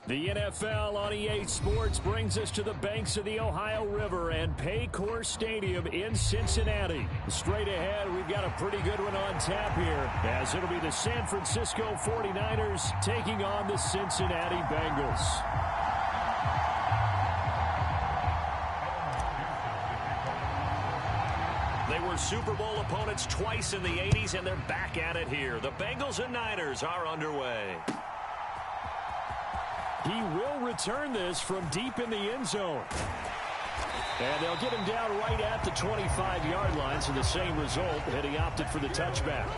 The NFL on EA Sports brings us to the banks of the Ohio River and Paycor Stadium in Cincinnati. Straight ahead, we've got a pretty good one on tap here, as it'll be the San Francisco 49ers taking on the Cincinnati Bengals. They were Super Bowl opponents twice in the 80s, and they're back at it here. The Bengals and Niners are underway. He will return this from deep in the end zone. And they'll get him down right at the 25-yard line, so the same result, and he opted for the touchback.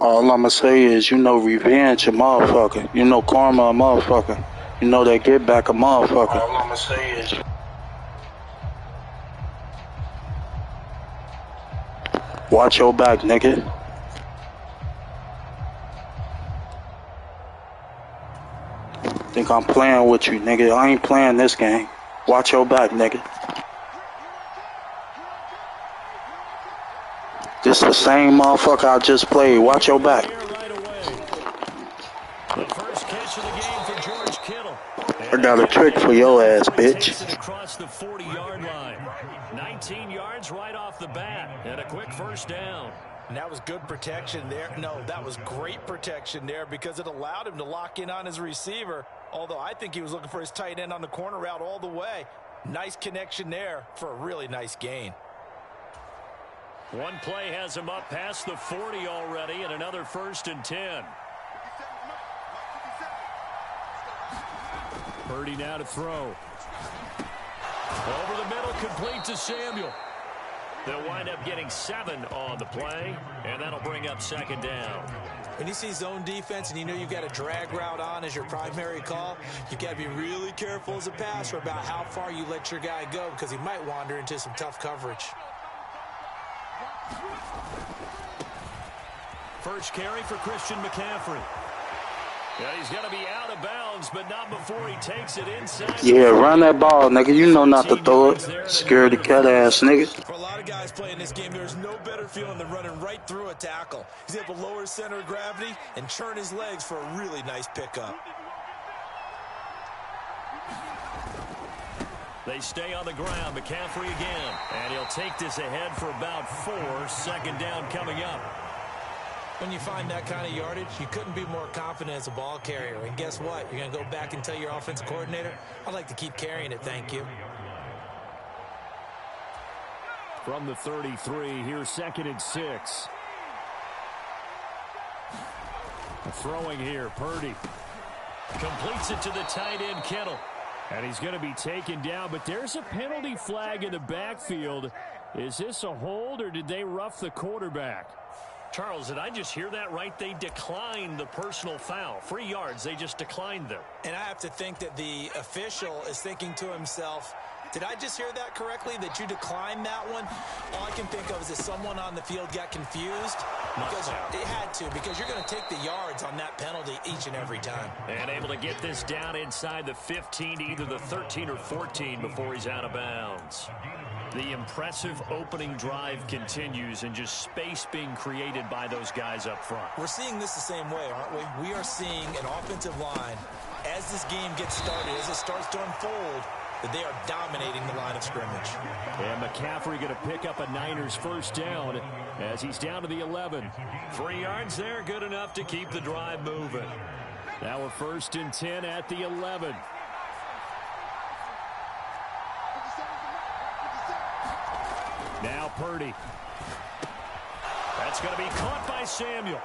All I'ma say is, revenge a motherfucker. Karma a motherfucker. That get back a motherfucker. All I'ma say is, watch your back, nigga. Think I'm playing with you, nigga. I ain't playing this game. Watch your back, nigga. This the same motherfucker I just played. Watch your back. I got a trick for your ass, bitch. Across the 40-yard line. 19 yards right off the bat, and a quick first down. And that was good protection there. No, that was great protection there because it allowed him to lock in on his receiver, although I think he was looking for his tight end on the corner route all the way. Nice connection there for a really nice gain. One play has him up past the 40 already, and another 1st and 10. Purdy now to throw. Over the middle, complete to Samuel. They'll wind up getting 7 on the play, and that'll bring up 2nd down. When you see zone defense and you've got a drag route on as your primary call, you've got to be really careful as a passer about how far you let your guy go because he might wander into some tough coverage. First carry for Christian McCaffrey. Yeah, he's going to be out of bounds, but not before he takes it inside. Yeah, run that ball, nigga. You know not to throw it. Scaredy cat ass, nigga. For a lot of guys playing this game, there's no better feeling than running right through a tackle. He's able to lower his center of gravity and churn his legs for a really nice pickup. They stay on the ground. McCaffrey again. And he'll take this ahead for about 4. 2nd down coming up. When you find that kind of yardage, you couldn't be more confident as a ball carrier. And guess what? You're going to go back and tell your offensive coordinator, I'd like to keep carrying it, thank you. From the 33, here's 2nd and 6. Throwing here, Purdy. Completes it to the tight end, Kittle. And he's going to be taken down, but there's a penalty flag in the backfield. Is this a hold, or did they rough the quarterback? Charles, did I just hear that right? They declined the personal foul. 3 yards, they just declined them. And I have to think that the official is thinking to himself, did I just hear that correctly, that you declined that one? All I can think of is that someone on the field got confused. Because it had to, because you're going to take the yards on that penalty each and every time. And able to get this down inside the 15, either the 13 or 14 before he's out of bounds. The impressive opening drive continues, and just space being created by those guys up front. We're seeing this the same way, aren't we? We are seeing an offensive line, as this game gets started, as it starts to unfold, that they are dominating the line of scrimmage. And McCaffrey going to pick up a Niners 1st down as he's down to the 11. 3 yards there, good enough to keep the drive moving. Now a 1st and 10 at the 11. Now Purdy. That's It's going to be caught by Samuel.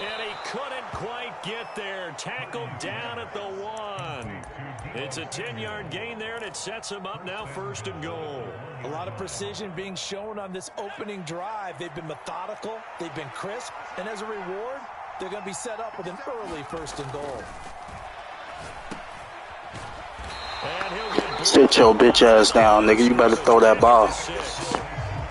And he couldn't quite get there. Tackled down at the 1. It's a 10-yard gain there, and it sets him up now 1st and goal. A lot of precision being shown on this opening drive. They've been methodical. They've been crisp. And as a reward, they're going to be set up with an early 1st and goal. And he'll get Sit your bitch ass down, nigga. You better throw that ball.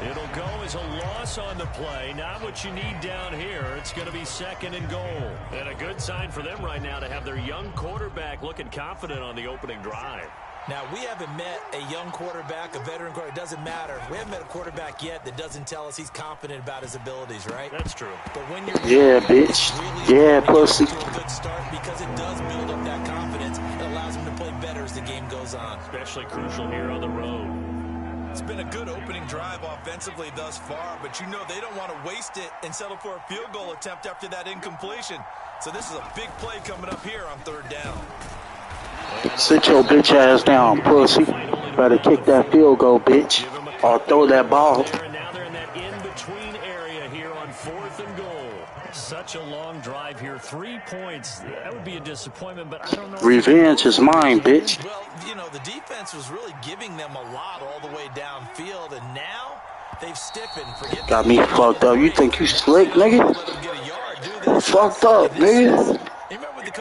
It'll go as a loss on the play. Not what you need down here. It's going to be 2nd and goal. And a good sign for them right now to have their young quarterback looking confident on the opening drive. Now, we haven't met a young quarterback, a veteran quarterback. It doesn't matter. We haven't met a quarterback yet that doesn't tell us he's confident about his abilities, right? That's true. But when you're yeah, bitch. Really yeah, pussy. To a good start because it does build up that confidence. It allows him to play better as the game goes on. Especially crucial here on the road. It's been a good opening drive offensively thus far, but you know they don't want to waste it and settle for a field goal attempt after that incompletion. So this is a big play coming up here on 3rd down. Sit your bitch ass down, pussy. Better kick that field goal, bitch. Or throw that ball. And now they're in that in-between area here on 4th and goal. Such a long drive here. 3 points. That would be a disappointment, but I don't know. Revenge is mine, bitch. Well, you know, the defense was really giving them a lot all the way downfield, and now they've stiffened. Got me fucked up. You think you slick, nigga? I'm fucked up, nigga.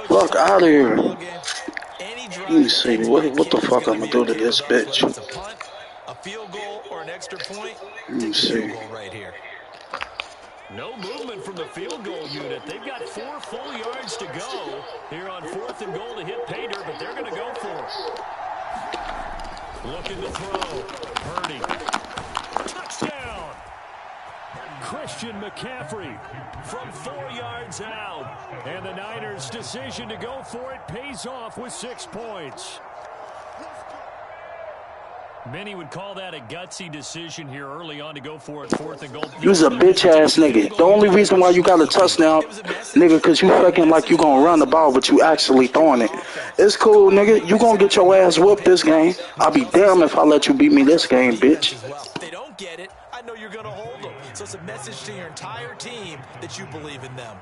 Fuck out of here. Let me see. What the fuck I'm gonna do to this bitch? A field goal or an extra point. Let me see. Right here. No movement from the field goal unit. They've got 4 full yards to go here on 4th and goal to hit pay dirt, but they're going to go for it. Looking to throw. Purdy. Touchdown. Christian McCaffrey from 4 yards out. And the Niners' decision to go for it pays off with 6 points. Many would call that a gutsy decision here early on to go for it 4th and goal. You's a bitch-ass nigga. The only reason why you got a touchdown, nigga, because you fucking like you gonna run the ball, but you actually throwing it. It's cool, nigga. You gonna get your ass whooped this game. I'll be damned if I let you beat me this game, bitch. If they don't get it, I know you're gonna hold them. So it's a message to your entire team that you believe in them.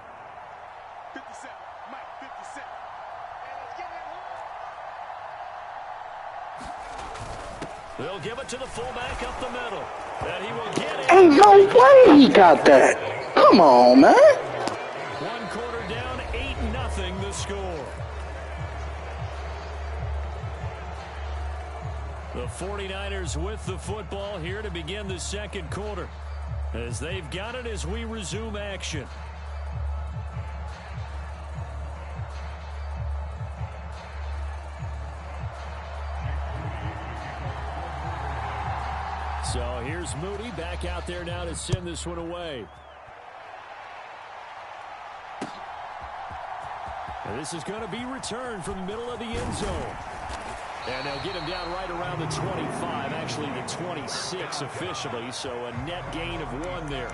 They'll give it to the fullback up the middle. And he will get it. Ain't no way he got that. Come on, man. 1 quarter down, 8-0 the score. The 49ers with the football here to begin the 2nd quarter. As they've got it as we resume action. So here's Moody back out there now to send this one away. And this is going to be returned from the middle of the end zone. And they'll get him down right around the 25, actually the 26 officially, so a net gain of 1 there.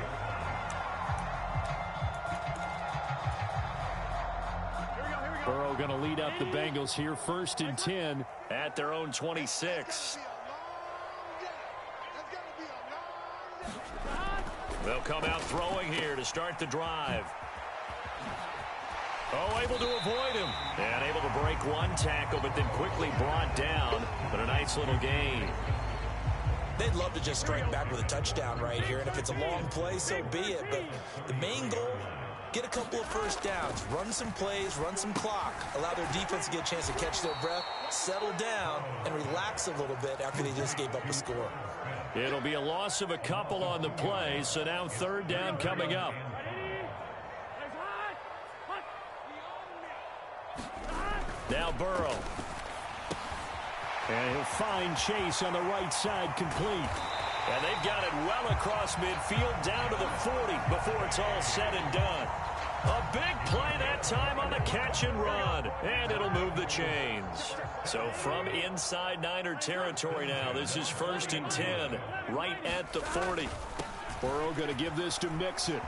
Burrow going to lead up the Bengals here, 1st and 10 at their own 26. They'll come out throwing here to start the drive. Oh, able to avoid him. And able to break 1 tackle, but then quickly brought down. But a nice little gain. They'd love to just strike back with a touchdown right here. And if it's a long play, so be it. But the main goal, get a couple of 1st downs. Run some plays, run some clock. Allow their defense to get a chance to catch their breath, settle down, and relax a little bit after they just gave up a score. It'll be a loss of a couple on the play, so now 3rd down coming up. Now Burrow. And he'll find Chase on the right side complete. And they've got it well across midfield down to the 40 before it's all said and done. A big play that time on the catch and run. And it'll move the chains. So from inside Niner territory now, this is 1st and 10 right at the 40. Burrow going to give this to Mixon.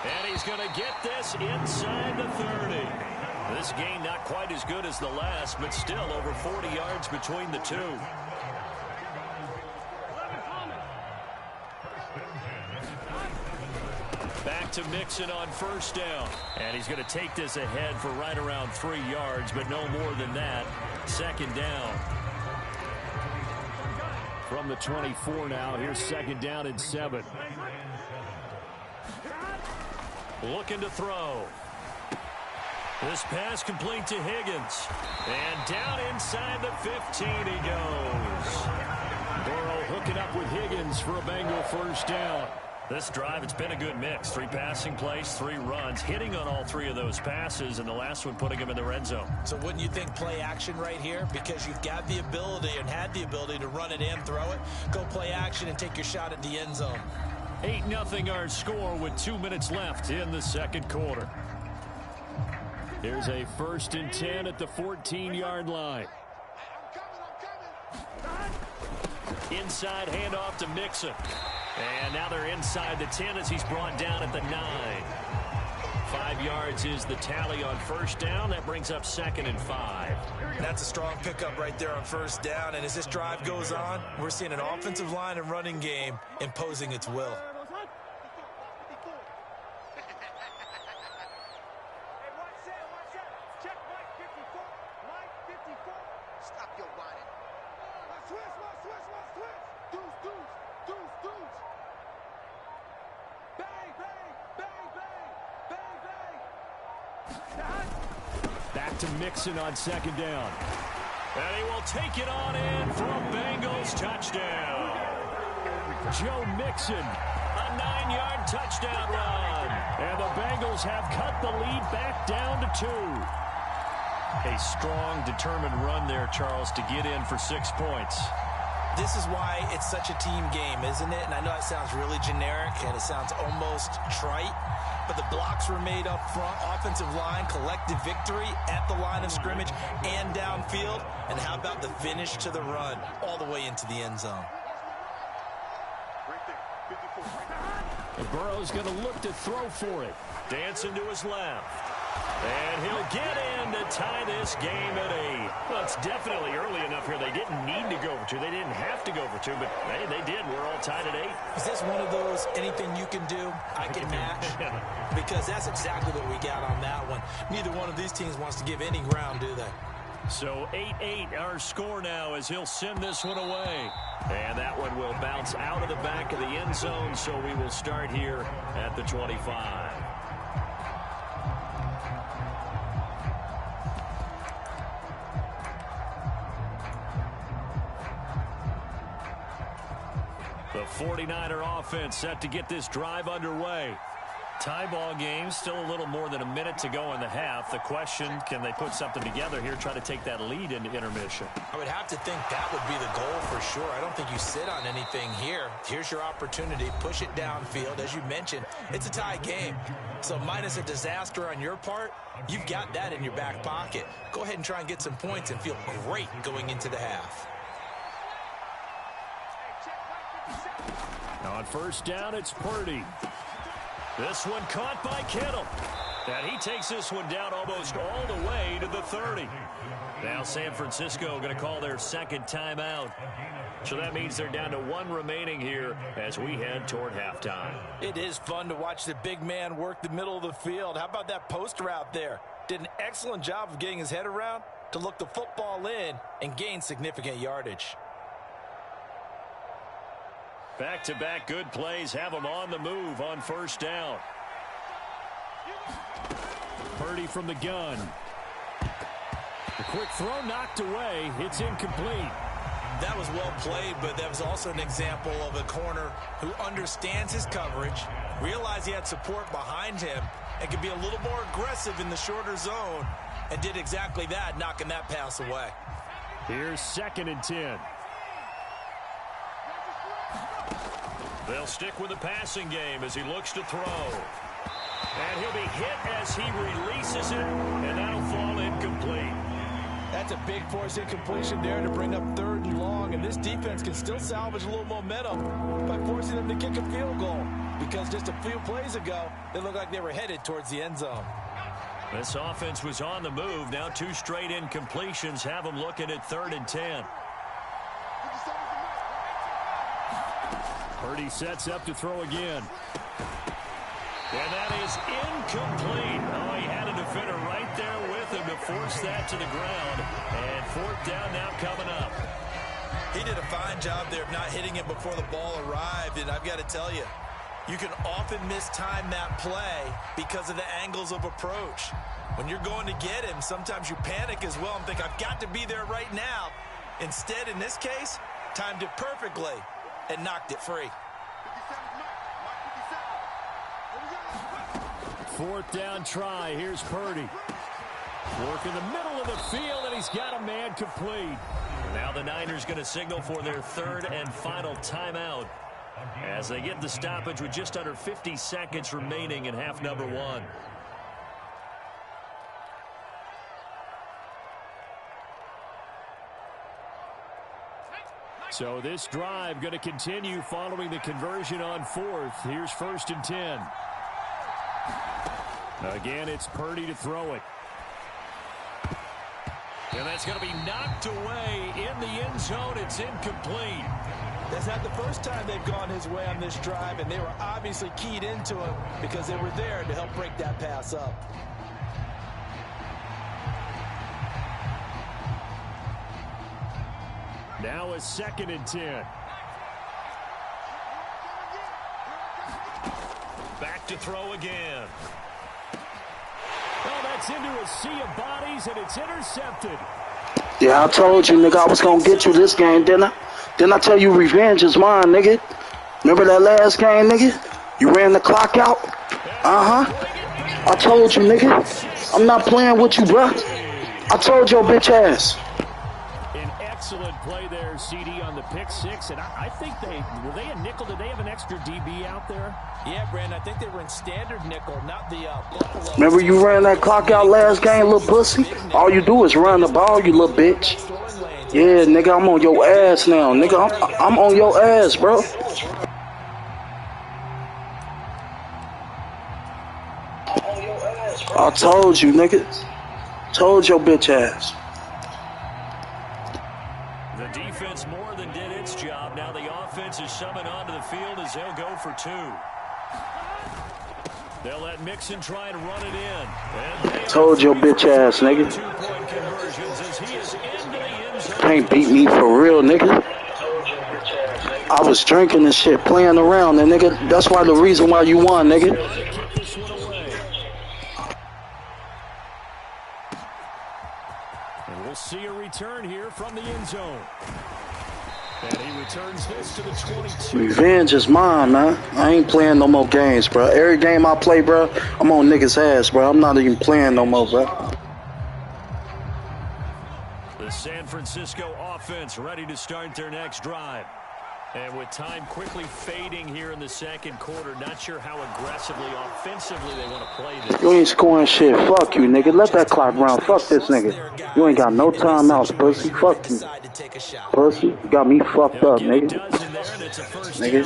And he's going to get this inside the 30. This game not quite as good as the last, but still over 40 yards between the two. to Mixon on first down. And he's going to take this ahead for right around 3 yards, but no more than that. Second down. From the 24 now, here's second down and 7. Looking to throw. This pass complete to Higgins. And down inside the 15 he goes. Burrow hooking up with Higgins for a Bengal first down. This drive, it's been a good mix. 3 passing plays, 3 runs, hitting on all 3 of those passes, and the last one putting him in the red zone. So wouldn't you think play action right here? Because you've got the ability and had the ability to run it in, throw it, go play action, and take your shot at the end zone. 8-0 our score with 2 minutes left in the second quarter. Here's a 1st and 10 at the 14-yard line. Inside handoff to Mixon. And now they're inside the 10 as he's brought down at the 9. 5 yards is the tally on first down. That brings up 2nd and 5. That's a strong pickup right there on first down. And as this drive goes on, we're seeing an offensive line and running game imposing its will. Back to Mixon on second down. And he will take it on in for a Bengals touchdown. Joe Mixon, a 9-yard touchdown run. And the Bengals have cut the lead back down to 2. A strong, determined run there, Charles, to get in for 6 points. This is why it's such a team game, isn't it? And I know it sounds really generic and it sounds almost trite, but the blocks were made up front, offensive line, collective victory at the line of scrimmage and downfield. And how about the finish to the run all the way into the end zone? And Burrow's going to look to throw for it. Dancing to his left. And he'll get in to tie this game at 8. Well, it's definitely early enough here. They didn't need to go for 2. They didn't have to go for 2, but hey, they did. We're all tied at 8. Is this one of those anything you can do, I can match? Because that's exactly what we got on that one. Neither one of these teams wants to give any ground, do they? So 8-8 our score now as he'll send this one away. And that one will bounce out of the back of the end zone, so we will start here at the 25. The 49er offense set to get this drive underway. Tie ball game, still a little more than a minute to go in the half. The question, can they put something together here, try to take that lead into intermission? I would have to think that would be the goal for sure. I don't think you sit on anything here. Here's your opportunity. Push it downfield. As you mentioned, it's a tie game. So minus a disaster on your part, you've got that in your back pocket. Go ahead and try and get some points and feel great going into the half. On first down, it's Purdy. This one caught by Kittle. And he takes this one down almost all the way to the 30. Now San Francisco going to call their second timeout. So that means they're down to 1 remaining here as we head toward halftime. It is fun to watch the big man work the middle of the field. How about that post route there? Did an excellent job of getting his head around to look the football in and gain significant yardage. Back-to-back good plays have them on the move on first down. Purdy from the gun. The quick throw knocked away. It's incomplete. That was well played, but that was also an example of a corner who understands his coverage, realized he had support behind him, and could be a little more aggressive in the shorter zone, and did exactly that, knocking that pass away. Here's 2nd and 10. They'll stick with the passing game as he looks to throw. And he'll be hit as he releases it, and that'll fall incomplete. That's a big force incompletion there to bring up 3rd and long, and this defense can still salvage a little momentum by forcing them to kick a field goal, because just a few plays ago, they looked like they were headed towards the end zone. This offense was on the move. Now 2 straight incompletions have them looking at 3rd and 10. Purdy sets up to throw again. And that is incomplete. Oh, he had a defender right there with him to force that to the ground. And fourth down now coming up. He did a fine job there of not hitting it before the ball arrived. And I've got to tell you, you can often mistime that play because of the angles of approach. When you're going to get him, sometimes you panic as well and think, I've got to be there right now. Instead, in this case, timed it perfectly and knocked it free. Fourth down try. Here's Purdy. Work in the middle of the field, and he's got a man complete. Now the Niners going to signal for their third and final timeout as they get the stoppage with just under 50 seconds remaining in half number one. So this drive going to continue following the conversion on fourth. Here's 1st and 10. Again, it's Purdy to throw it. And that's going to be knocked away in the end zone. It's incomplete. That's not the first time they've gone his way on this drive, and they were obviously keyed into him because they were there to help break that pass up. Now a 2nd and 10. Back to throw again. Well, that's into a sea of bodies, and it's intercepted. Yeah, I told you, nigga, I was going to get you this game, didn't I? Didn't I tell you revenge is mine, nigga? Remember that last game, nigga? You ran the clock out? Uh-huh. I told you, nigga. I'm not playing with you, bro. I told your bitch ass. An excellent play there, CD, on the pick six. And I think were they a nickel? Did they have an extra DB out there? Yeah, Brandon, I think they were in standard nickel, not the Buffalo. Remember you ran that clock out last game, little pussy? All you do is run the ball, you little bitch. Yeah, nigga, I'm on your ass now. Nigga, I'm on your ass, bro. I told you, nigga. Told your bitch ass. The defense more than did its job. Now the offense is summoned onto the field as they'll go for two. They'll let Mixon try and run it in. Told your bitch ass, nigga. Can't beat me for real, nigga. I was drinking and shit, playing around, and nigga, that's why the reason why you won, nigga. And we'll see a return here from the end zone. And he returns this to the 22. Revenge is mine, man. I ain't playing no more games, bro. Every game I play, bro, I'm on niggas' ass, bro. I'm not even playing no more, bro. The San Francisco offense ready to start their next drive. And with time quickly fading here in the second quarter, not sure how aggressively, offensively they want to play this. You ain't scoring shit. Fuck you, nigga. Let that clock run. Fuck this nigga. You ain't got no timeouts, pussy. Fuck you. Pussy, you got me fucked up, nigga. Nigga.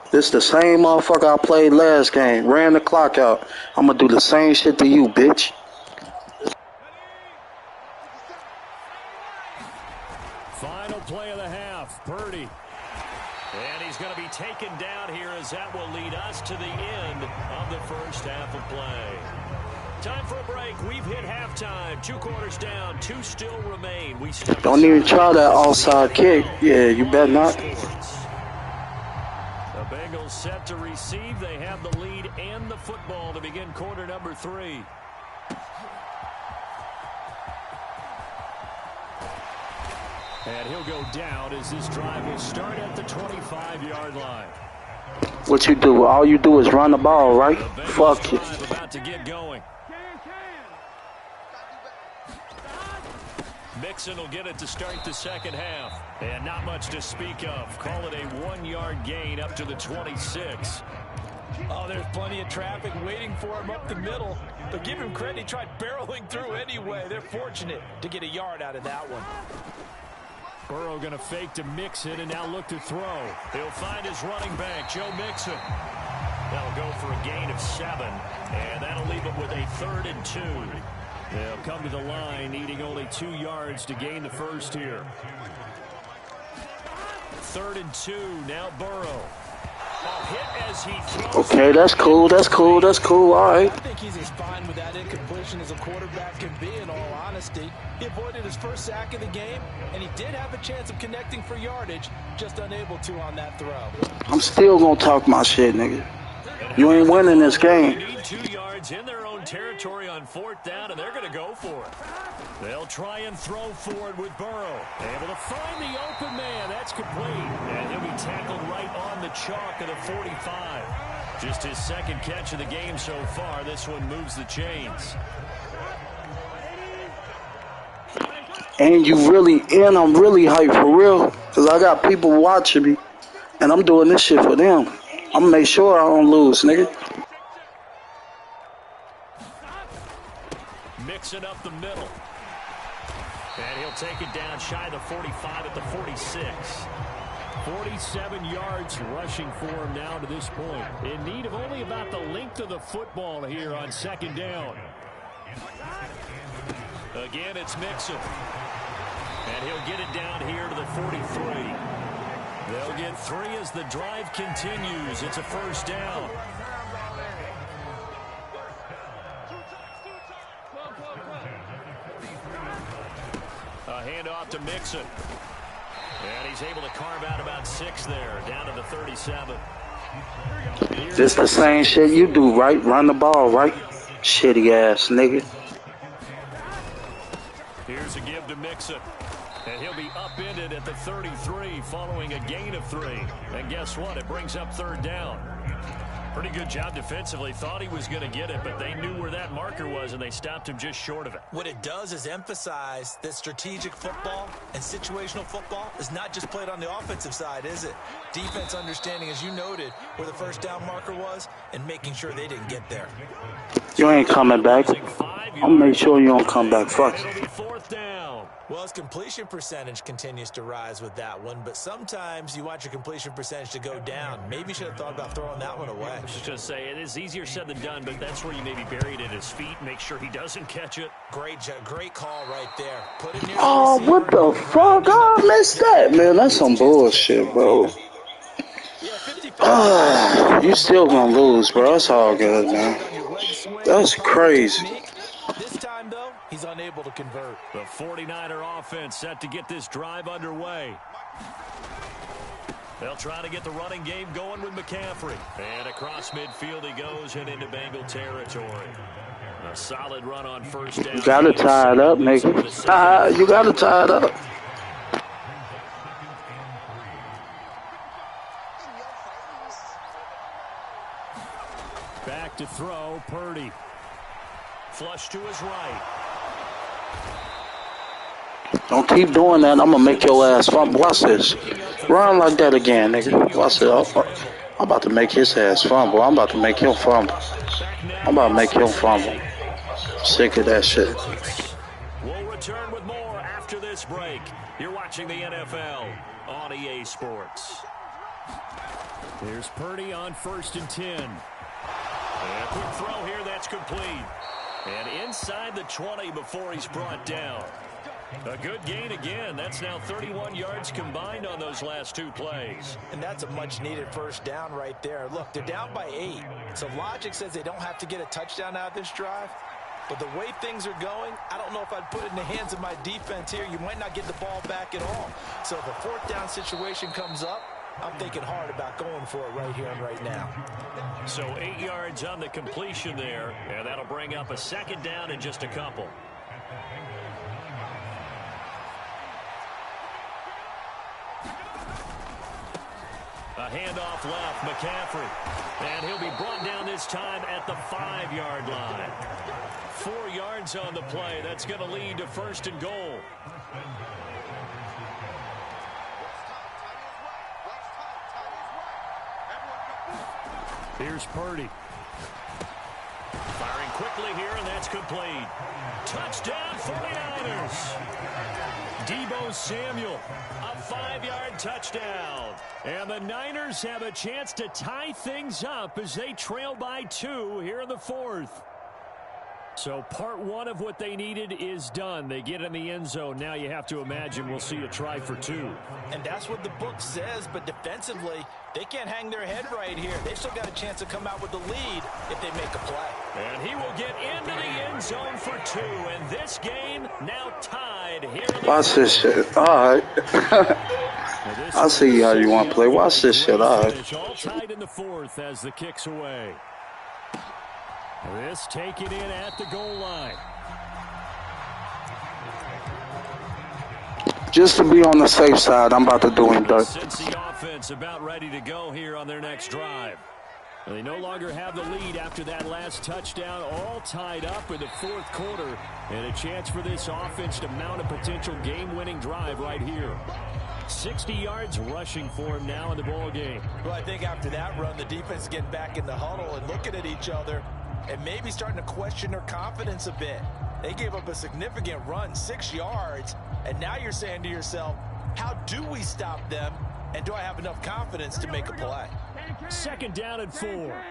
This the same motherfucker I played last game. Ran the clock out. I'm gonna do the same shit to you, bitch. Final play of the half, Purdy. And he's going to be taken down here as that will lead us to the end of the first half of play. Time for a break. We've hit halftime. 2 quarters down. 2 still remain. Don't even try that offside kick. Yeah, you better not. The Bengals set to receive. They have the lead and the football to begin quarter number 3. And he'll go down as this drive will start at the 25-yard line. What you do? All you do is run the ball, right? Fuck you. About to get going. Mixon will get it to start the second half. And not much to speak of. Call it a 1-yard gain up to the 26. Oh, there's plenty of traffic waiting for him up the middle. But give him credit, he tried barreling through anyway. They're fortunate to get a yard out of that one. Burrow going to fake to Mixon and now look to throw. He'll find his running back, Joe Mixon. That'll go for a gain of 7. And that'll leave him with a 3rd and 2. They'll come to the line needing only 2 yards to gain the first here. 3rd and 2, now Burrow. Okay, that's cool. That's cool. That's cool. All right. I think he's as fine with that incompletion as a quarterback can be, in all honesty. He avoided his first sack of the game, and he did have a chance of connecting for yardage, just unable to on that throw. I'm still going to talk my shit, nigga. You ain't winning this game. They need 2 yards in their own territory on 4th down, and they're going to go for it. They'll try and throw for it with Burrow. Able to find the open man. That's complete. And he'll be tackled right on the chalk of the 45. Just his 2nd catch of the game so far. This one moves the chains. And I'm really hyped for real. Because I got people watching me. And I'm doing this shit for them. I'm going to make sure I don't lose, nigga. Mixing up the middle. And he'll take it down shy of the 45 at the 46. 47 yards rushing for him now to this point. In need of only about the length of the football here on 2nd down. Again, it's Mixon. And he'll get it down here to the 43. They'll get 3 as the drive continues. It's a 1st down. A handoff to Mixon. And he's able to carve out about 6 there, down to the 37. This the same shit you do, right? Run the ball, right? Shitty ass nigga. Here's a give to Mixon. And he'll be upended at the 33 following a gain of 3. And guess what? It brings up 3rd down. Pretty good job defensively. Thought he was going to get it, but they knew where that marker was, and they stopped him just short of it. What it does is emphasize that strategic football and situational football is not just played on the offensive side, is it? Defense understanding, as you noted, where the 1st down marker was and making sure they didn't get there. You ain't coming back. I'll make sure you don't come back. Fuck. It'll be 4th down. Well, his completion percentage continues to rise with that one, but sometimes you want your completion percentage to go down. Maybe you should have thought about throwing that one away. I was just going to say, it is easier said than done, but that's where you maybe bury it at his feet, make sure he doesn't catch it. Great call right there. Put it near Oh, the what the fuck? I missed that, man. That's some bullshit, bro. You still gonna lose, bro. That's all good, man. That's crazy. This time, though, he's unable to convert. The 49er offense set to get this drive underway. They'll try to get the running game going with McCaffrey. And across midfield he goes and into Bengal territory. A solid run on 1st down. You gotta tie it up, nigga. You gotta tie it up. Back to throw, Purdy. Flush to his right. Don't keep doing that. I'm gonna make your ass fumble. Watch this. Run like that again, nigga. Watch this. I'm about to make his ass fumble. I'm about to make him fumble. I'm about to make him fumble. Sick of that shit. We'll return with more after this break. You're watching the NFL on EA Sports. Here's Purdy on 1st and 10. And a quick throw here, that's complete. And inside the 20 before he's brought down. A good gain again. That's now 31 yards combined on those last 2 plays. And that's a much-needed 1st down right there. Look, they're down by 8. So logic says they don't have to get a touchdown out of this drive. But the way things are going, I don't know if I'd put it in the hands of my defense here. You might not get the ball back at all. So if a 4th down situation comes up, I'm thinking hard about going for it right here and right now. So 8 yards on the completion there, and that'll bring up a 2nd down in just a couple. A handoff left, McCaffrey. And he'll be brought down this time at the 5-yard line. 4 yards on the play. That's going to lead to 1st and goal. Here's Purdy. Firing quickly here, and that's complete. Touchdown, 49ers. Deebo Samuel, a 5-yard touchdown. And the Niners have a chance to tie things up as they trail by 2 here in the 4th. So part one of what they needed is done. They get in the end zone. Now you have to imagine we'll see a try for two. And that's what the book says, but defensively, they can't hang their head right here. They've still got a chance to come out with the lead if they make a play. And he will get into the end zone for two. And this game now tied here in the Watch this shit. All right. I see how you want to play. Watch this shit. All right. All tied in the fourth as the kick's away. This taken in at the goal line. Just to be on the safe side, I'm about to do him dirt. Cincy offense about ready to go here on their next drive. They no longer have the lead after that last touchdown, all tied up in the fourth quarter, and a chance for this offense to mount a potential game-winning drive right here. 60 yards rushing for him now in the ball game. Well, I think after that run, the defense is getting back in the huddle and looking at each other and maybe starting to question their confidence a bit. They gave up a significant run, 6 yards, and now you're saying to yourself, how do we stop them, and do I have enough confidence to make a play? Second down and 4.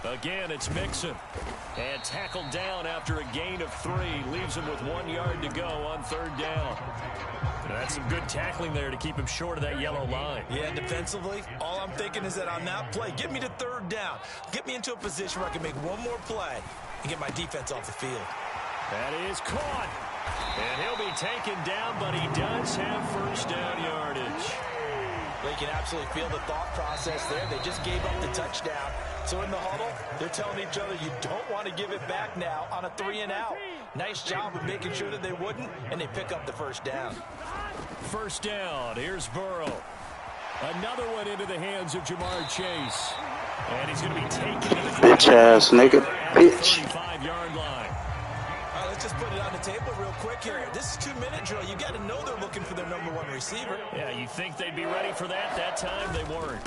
Again, it's Mixon. And tackled down after a gain of 3. Leaves him with 1 yard to go on third down. That's some good tackling there to keep him short of that yellow line. Yeah, defensively, all I'm thinking is that on that play, get me to third down. Get me into a position where I can make one more play and get my defense off the field. That is caught. And he'll be taken down, but he does have first down yardage. They can absolutely feel the thought process there. They just gave up the touchdown. So in the huddle, they're telling each other, you don't want to give it back now on a 3-and-out. Nice job of making sure that they wouldn't, and they pick up the first down. First down. Here's Burrow. Another one into the hands of Jamar Chase. And he's going to be taken to the Bitch ass nigga. Bitch. 35-yard line. All right, let's just put it on the table real quick here. This is 2-minute drill. You got to know they're looking for their #1 receiver. Yeah, you think they'd be ready for that? That time they weren't.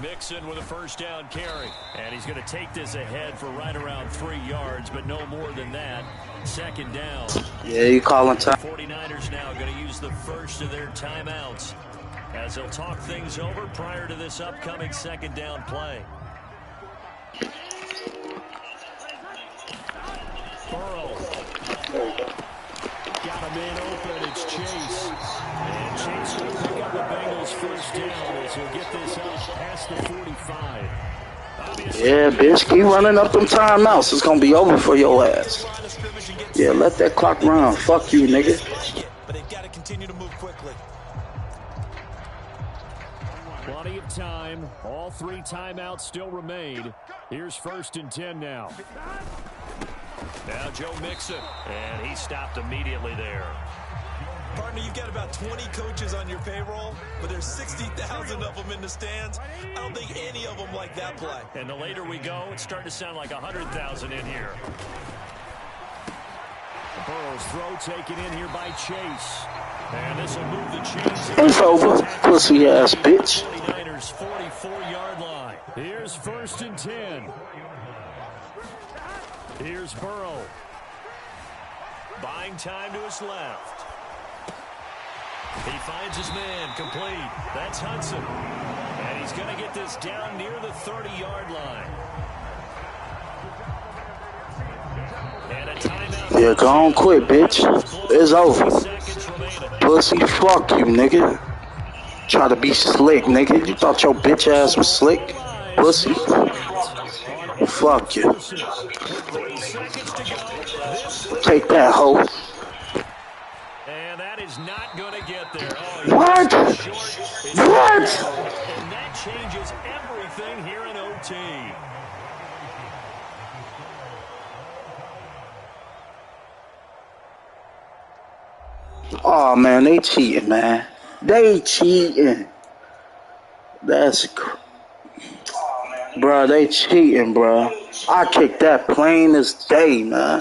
Mixon with a first down carry. And he's going to take this ahead for right around 3 yards, but no more than that. Second down. Yeah, you calling time. 49ers now going to use the first of their timeouts as they'll talk things over prior to this upcoming second down play. Burrow. Got him in open. It's Chase. And Chase will pick up the Bengals first down as he'll get this up past the 45. Yeah, bitch, keep running up them timeouts. It's gonna be over for your ass. Yeah, let that clock run. Fuck you, nigga. But they've got to continue to move quickly. Plenty of time. All 3 timeouts still remain. Here's 1st and 10 now. Now Joe Mixon, and he stopped immediately there. Partner, you've got about 20 coaches on your payroll, but there's 60,000 of them in the stands. I don't think any of them like that play. And the later we go, it's starting to sound like 100,000 in here. Burrow's throw taken in here by Chase. And this will move the chains. It's over, pussy ass bitch. 49ers 44-yard line. Here's 1st and 10. Here's Burrow. Buying time to his left. He finds his man complete. That's Hudson. And he's going to get this down near the 30-yard line. And a timeout. Yeah, go on quick, bitch. It's over. Pussy, fuck you, nigga. Try to be slick, nigga. You thought your bitch ass was slick? Pussy. Fuck you. Take that, hoe. And that is not going to get there. Oh, what? What? And that changes everything here in OT. Oh, man, they cheating, man. They cheating. That's bruh, they cheating, bruh. I kicked that plain as day, man.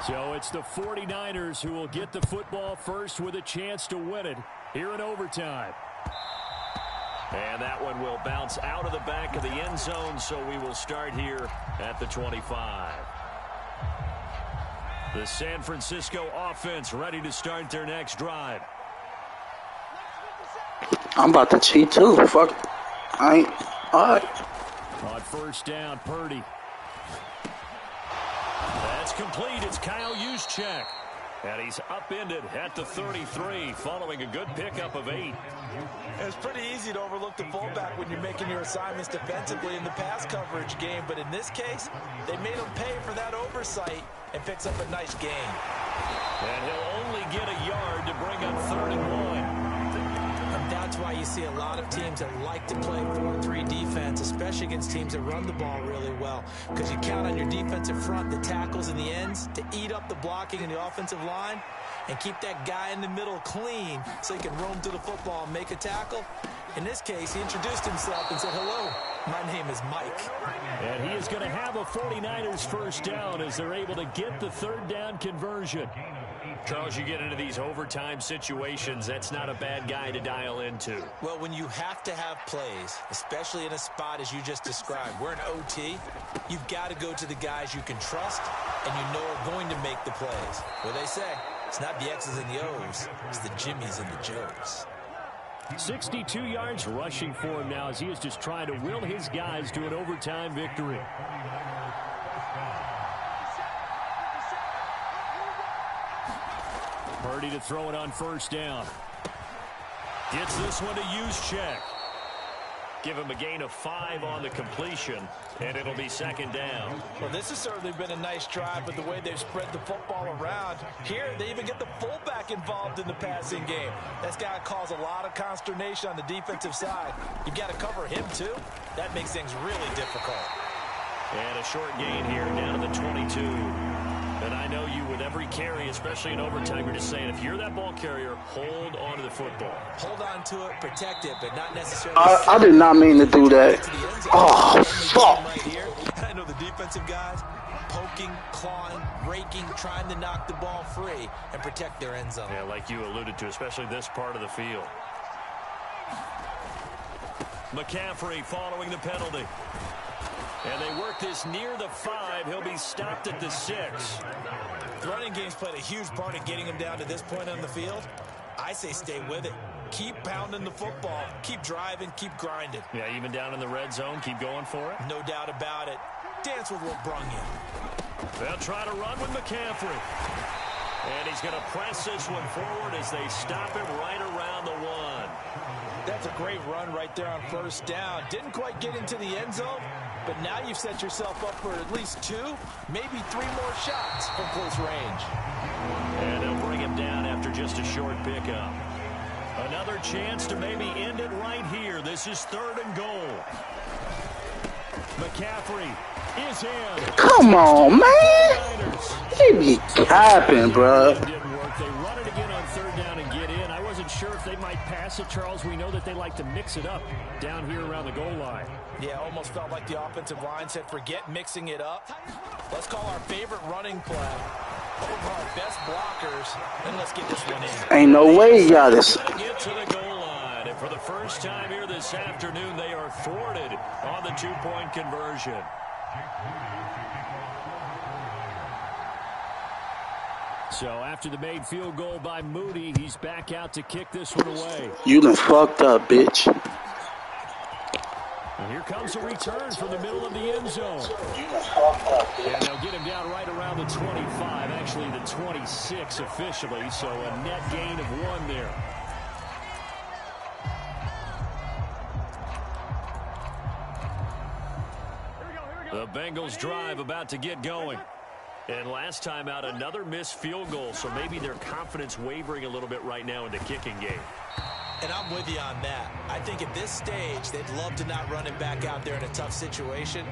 So it's the 49ers who will get the football first with a chance to win it here in overtime. And that one will bounce out of the back of the end zone, so we will start here at the 25. The San Francisco offense ready to start their next drive. I'm about to cheat too. Fuck. I ain't. All right. On first down, Purdy. That's complete. It's Kyle Juszczyk. And he's upended at the 33 following a good pickup of 8. It's pretty easy to overlook the fullback when you're making your assignments defensively in the pass coverage game. But in this case, they made him pay for that oversight and picks up a nice gain. And he'll only get a yard to bring up 3rd and 1. And that's why you see a lot of teams that like to play 4-3 defense, especially against teams that run the ball really well. Because you count on your defensive front, the tackles and the ends, to eat up the blocking in the offensive line and keep that guy in the middle clean so he can roam to the football and make a tackle. In this case, he introduced himself and said, "Hello, my name is Mike." And he is going to have a 49ers first down as they're able to get the 3rd down conversion. Charles, you get into these overtime situations, that's not a bad guy to dial into. Well, when you have to have plays, especially in a spot as you just described, we're in OT, you've got to go to the guys you can trust and you know are going to make the plays. What they say, it's not the X's and the O's, it's the Jimmies and the Joes. 62 yards rushing for him now as he is just trying to will his guys to an overtime victory. Purdy to throw it on first down. Gets this one to Juszczyk. Give him a gain of 5 on the completion, and it'll be 2nd down. Well, this has certainly been a nice drive, but the way they've spread the football around. Here, they even get the fullback involved in the passing game. That's got to cause a lot of consternation on the defensive side. You've got to cover him, too. That makes things really difficult. And a short gain here, down to the 22. And I know you, with every carry, especially in overtime, you're just saying, if you're that ball carrier, hold on to the football. Hold on to it, protect it, but not necessarily. I did not mean to do that. Oh, fuck. Right here. I know the defensive guys poking, clawing, raking, trying to knock the ball free and protect their end zone. Yeah, like you alluded to, especially this part of the field. McCaffrey following the penalty. And they work this near the 5. He'll be stopped at the 6. The running game's played a huge part in getting him down to this point on the field. I say stay with it. Keep pounding the football. Keep driving. Keep grinding. Yeah, even down in the red zone, keep going for it. No doubt about it. Dance with what brung you. They'll try to run with McCaffrey. And he's going to press this one forward as they stop him right around the 1. That's a great run right there on first down. Didn't quite get into the end zone, but now you've set yourself up for at least 2, maybe 3 more shots from close range. And they'll bring him down after just a short pickup. Another chance to maybe end it right here. This is 3rd and goal. McCaffrey is in. Come on, man. They be capping, bro. It didn't work. They run it again on 3rd down and get in. I wasn't sure if they might pass it, Charles. We know that they like to mix it up down here around the goal line. Yeah, almost felt like the offensive line said, forget mixing it up. Let's call our favorite running play over our best blockers, and let's get this one in. Ain't no way you got this. Get to the goal line, and for the first time here this afternoon, they are thwarted on the 2-point conversion. So after the made field goal by Moody, he's back out to kick this one away. You done fucked up, bitch. And here comes a return from the middle of the end zone. And they'll get him down right around the 25, actually the 26 officially, so a net gain of 1 there. The Bengals drive about to get going. And last time out, another missed field goal, so maybe their confidence wavering a little bit right now in the kicking game. And I'm with you on that. I think at this stage, they'd love to not run him back out there in a tough situation.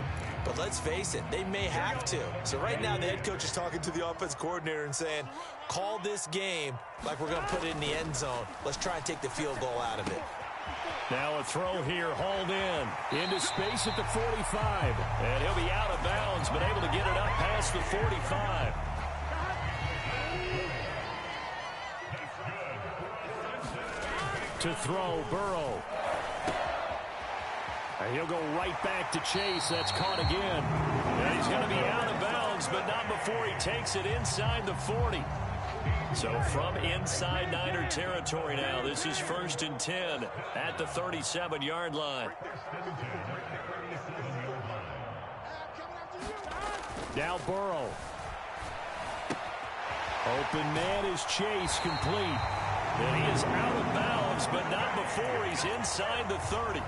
But let's face it, they may have to. So right now, the head coach is talking to the offense coordinator and saying, call this game like we're going to put it in the end zone. Let's try and take the field goal out of it. Now a throw here, hauled in. Into space at the 45. And he'll be out of bounds, but able to get it up past the 45. To throw, Burrow. And he'll go right back to Chase. That's caught again. And he's going to be out of bounds bounds, but not before he takes it inside the 40. So from inside Niner territory now, this is 1st and 10 at the 37-yard line. Now Burrow. Open man is Chase, complete. And he is out of bounds, but not before he's inside the 30.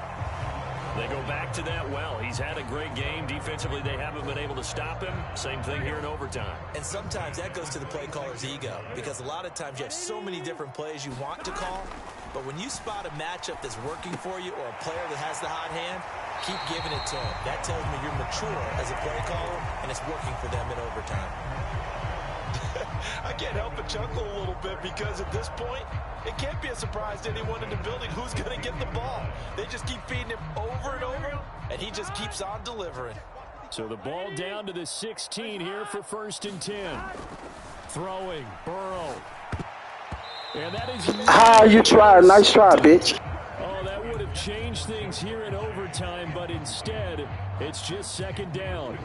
They go back to that well. He's had a great game. Defensively, they haven't been able to stop him. Same thing here in overtime. And sometimes that goes to the play caller's ego, because a lot of times you have so many different plays you want to call, but when you spot a matchup that's working for you or a player that has the hot hand, keep giving it to him. That tells me you're mature as a play caller, and it's working for them in overtime. I can't help but chuckle a little bit, because at this point, it can't be a surprise to anyone in the building who's going to get the ball. They just keep feeding him over and over, and he just keeps on delivering. So the ball down to the 16 here for 1st and 10. Throwing, Burrow. And that is... you tried. Nice try, bitch. Oh, that would have changed things here in overtime, but instead, it's just 2nd down.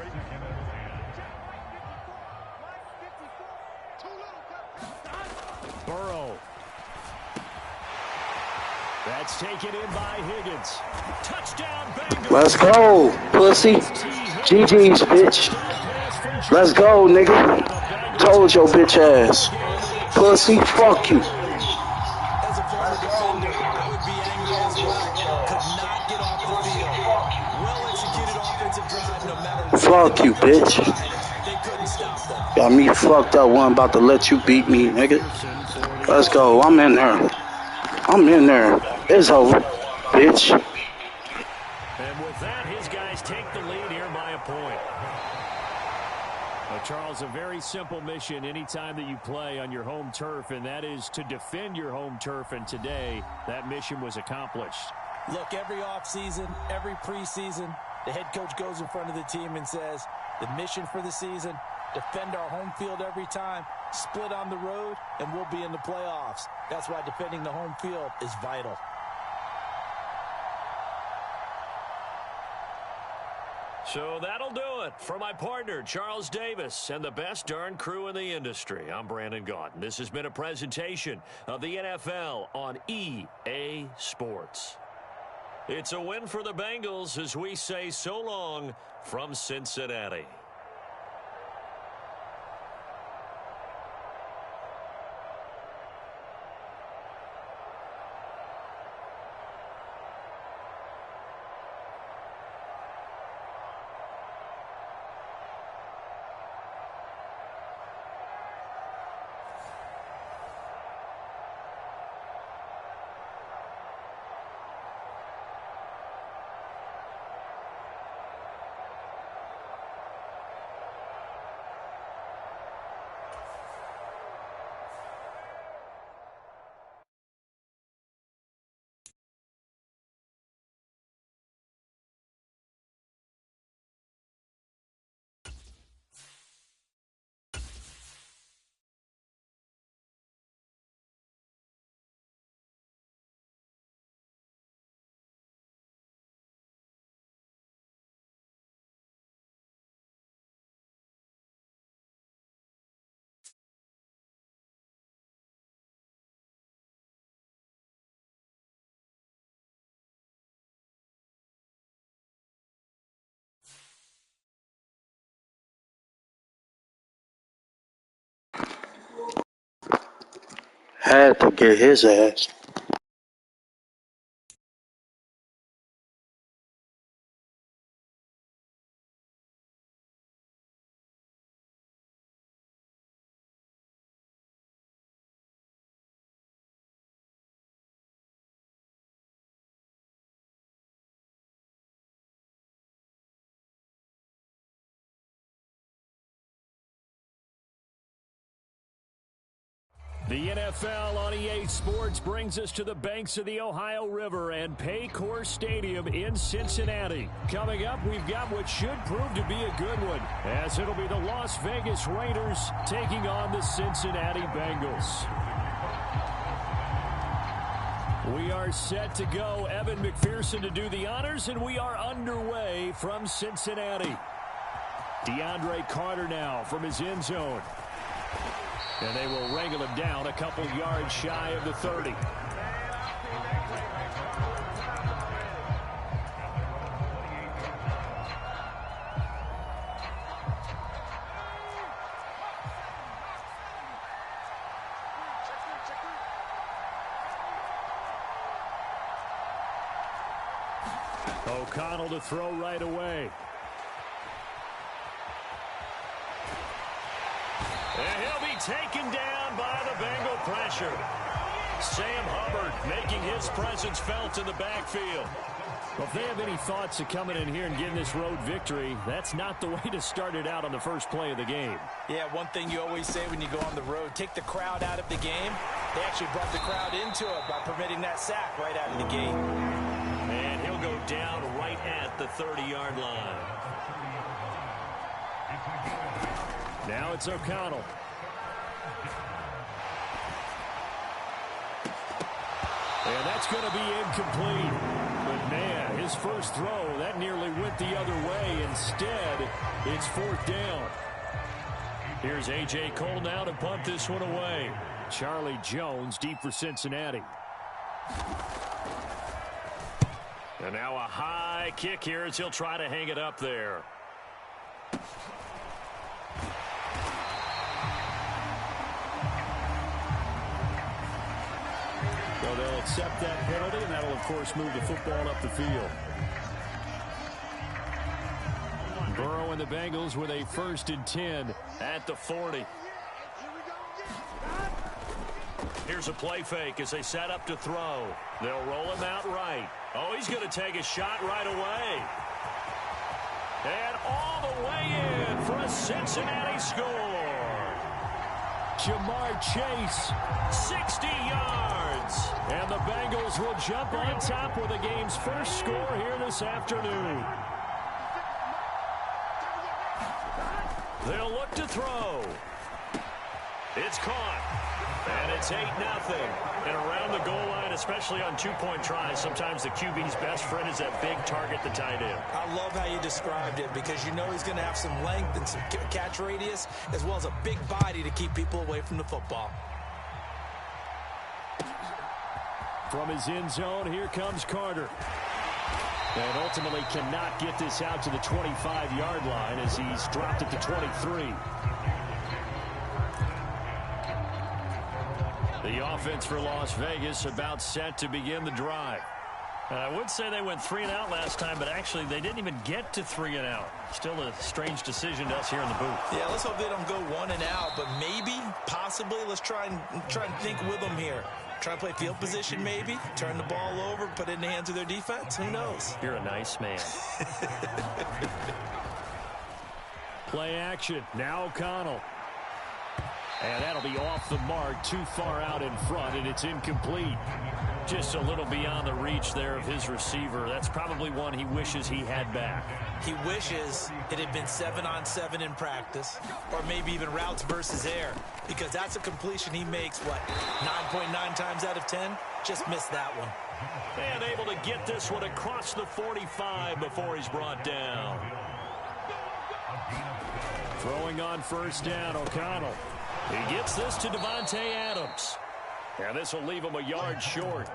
Burrow. That's taken in by Higgins. Touchdown, Bengals. Let's go, pussy. GG's, bitch. Let's go, nigga. Told your bitch ass. Pussy, fuck you. As a former defender, I would be angry as well. Could not get off the field. Well-executed offensive drive, no matter what. Fuck you, bitch. They couldn't stop them. Got me fucked up. One about to let you beat me, nigga. Let's go. I'm in there. I'm in there. It's over, bitch. And with that, his guys take the lead here by a point. Well, Charles, a very simple mission anytime that you play on your home turf, and that is to defend your home turf. And today, that mission was accomplished. Look, every offseason, every preseason, the head coach goes in front of the team and says, the mission for the season, defend our home field every time, split on the road, and we'll be in the playoffs. That's why defending the home field is vital. So that'll do it for my partner, Charles Davis, and the best darn crew in the industry. I'm Brandon Gaudin. This has been a presentation of the NFL on EA Sports. It's a win for the Bengals as we say so long from Cincinnati. Had to get his ass. The NFL on EA Sports brings us to the banks of the Ohio River and Paycor Stadium in Cincinnati. Coming up, we've got what should prove to be a good one, as it'll be the Las Vegas Raiders taking on the Cincinnati Bengals. We are set to go. Evan McPherson to do the honors, and we are underway from Cincinnati. DeAndre Carter now from his end zone. And they will wrangle him down a couple yards shy of the 30. O'Connell to throw right away. And he'll be taken down by the Bengal pressure. Sam Hubbard making his presence felt in the backfield. Well, if they have any thoughts of coming in here and getting this road victory, that's not the way to start it out on the first play of the game. Yeah, one thing you always say when you go on the road, take the crowd out of the game. They actually brought the crowd into it by permitting that sack right out of the gate. And he'll go down right at the 30-yard line. Now it's O'Connell. And that's going to be incomplete. But, man, his first throw, that nearly went the other way. Instead, it's 4th down. Here's A.J. Cole now to punt this one away. Charlie Jones deep for Cincinnati. And now a high kick here as he'll try to hang it up there. So they'll accept that penalty, and that'll, of course, move the football up the field. Burrow and the Bengals with a 1st and 10 at the 40. Here's a play fake as they set up to throw. They'll roll him out right. Oh, he's going to take a shot right away. And all the way in for a Cincinnati score. Jamar Chase, 60 yards. And the Bengals will jump on top with the game's first score here this afternoon. They'll look to throw. It's caught. And it's 8-0. And around the goal line, especially on two-point tries, sometimes the QB's best friend is that big target, the tight end. I love how you described it because you know he's going to have some length and some catch radius as well as a big body to keep people away from the football. From his end zone, here comes Carter. And ultimately cannot get this out to the 25-yard line as he's dropped it to 23. The offense for Las Vegas about set to begin the drive. And I would say they went 3 and out last time, but actually they didn't even get to 3 and out. Still a strange decision to us here in the booth. Yeah, let's hope they don't go 1 and out, but maybe, possibly, let's try and think with them here. Try to play field position maybe, turn the ball over, put it in the hands of their defense. Who knows? You're a nice man. Play action. Now O'Connell. And that'll be off the mark, too far out in front, and it's incomplete. Just a little beyond the reach there of his receiver. That's probably one he wishes he had back. He wishes it had been 7-on-7 in practice, or maybe even routes versus air, because that's a completion he makes, what, 9.9 times out of 10? Just missed that one. And able to get this one across the 45 before he's brought down. Throwing on 1st down, O'Connell. He gets this to Devontae Adams. And this will leave him a yard short.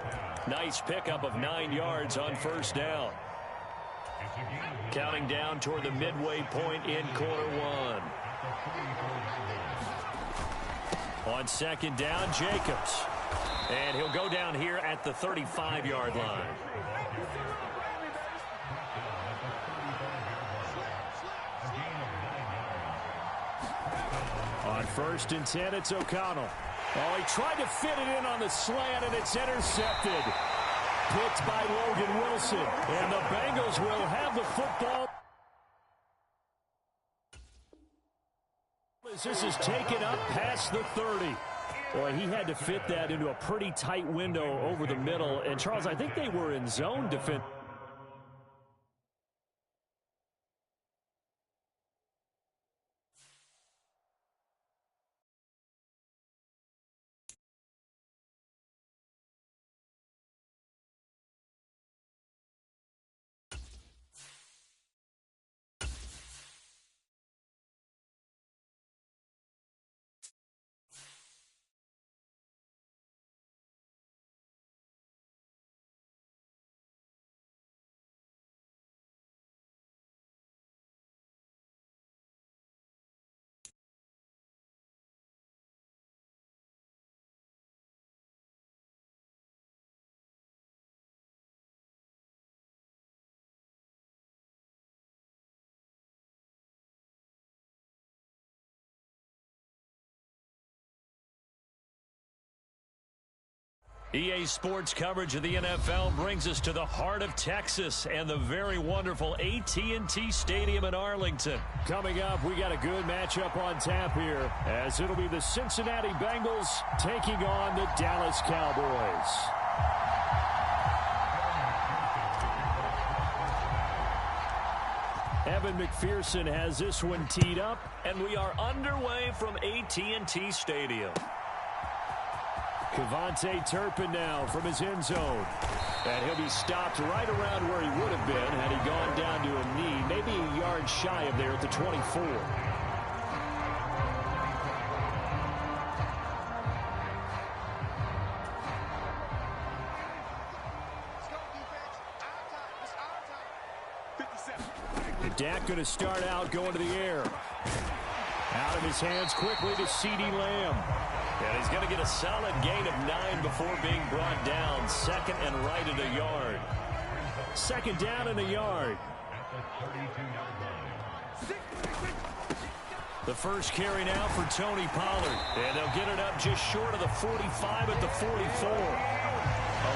Nice pickup of 9 yards on 1st down. Counting down toward the midway point in quarter 1. On 2nd down, Jacobs. And he'll go down here at the 35-yard line. On 1st and 10, it's O'Connell. Oh, he tried to fit it in on the slant, and it's intercepted. Picked by Logan Wilson. And the Bengals will have the football. This is taken up past the 30. Boy, he had to fit that into a pretty tight window over the middle. And, Charles, I think they were in zone defense. EA Sports coverage of the NFL brings us to the heart of Texas and the very wonderful AT&T Stadium in Arlington. Coming up, we got a good matchup on tap here, as it'll be the Cincinnati Bengals taking on the Dallas Cowboys. Evan McPherson has this one teed up, and we are underway from AT&T Stadium. Cavante Turpin now from his end zone. And he'll be stopped right around where he would have been had he gone down to a knee, maybe a yard shy of there at the 24. Dak going to start out going to the air. Out of his hands quickly to CeeDee Lamb. And he's going to get a solid gain of 9 before being brought down. Second and right at a yard. Second down and a yard. The first carry now for Tony Pollard. And they'll get it up just short of the 45 at the 44.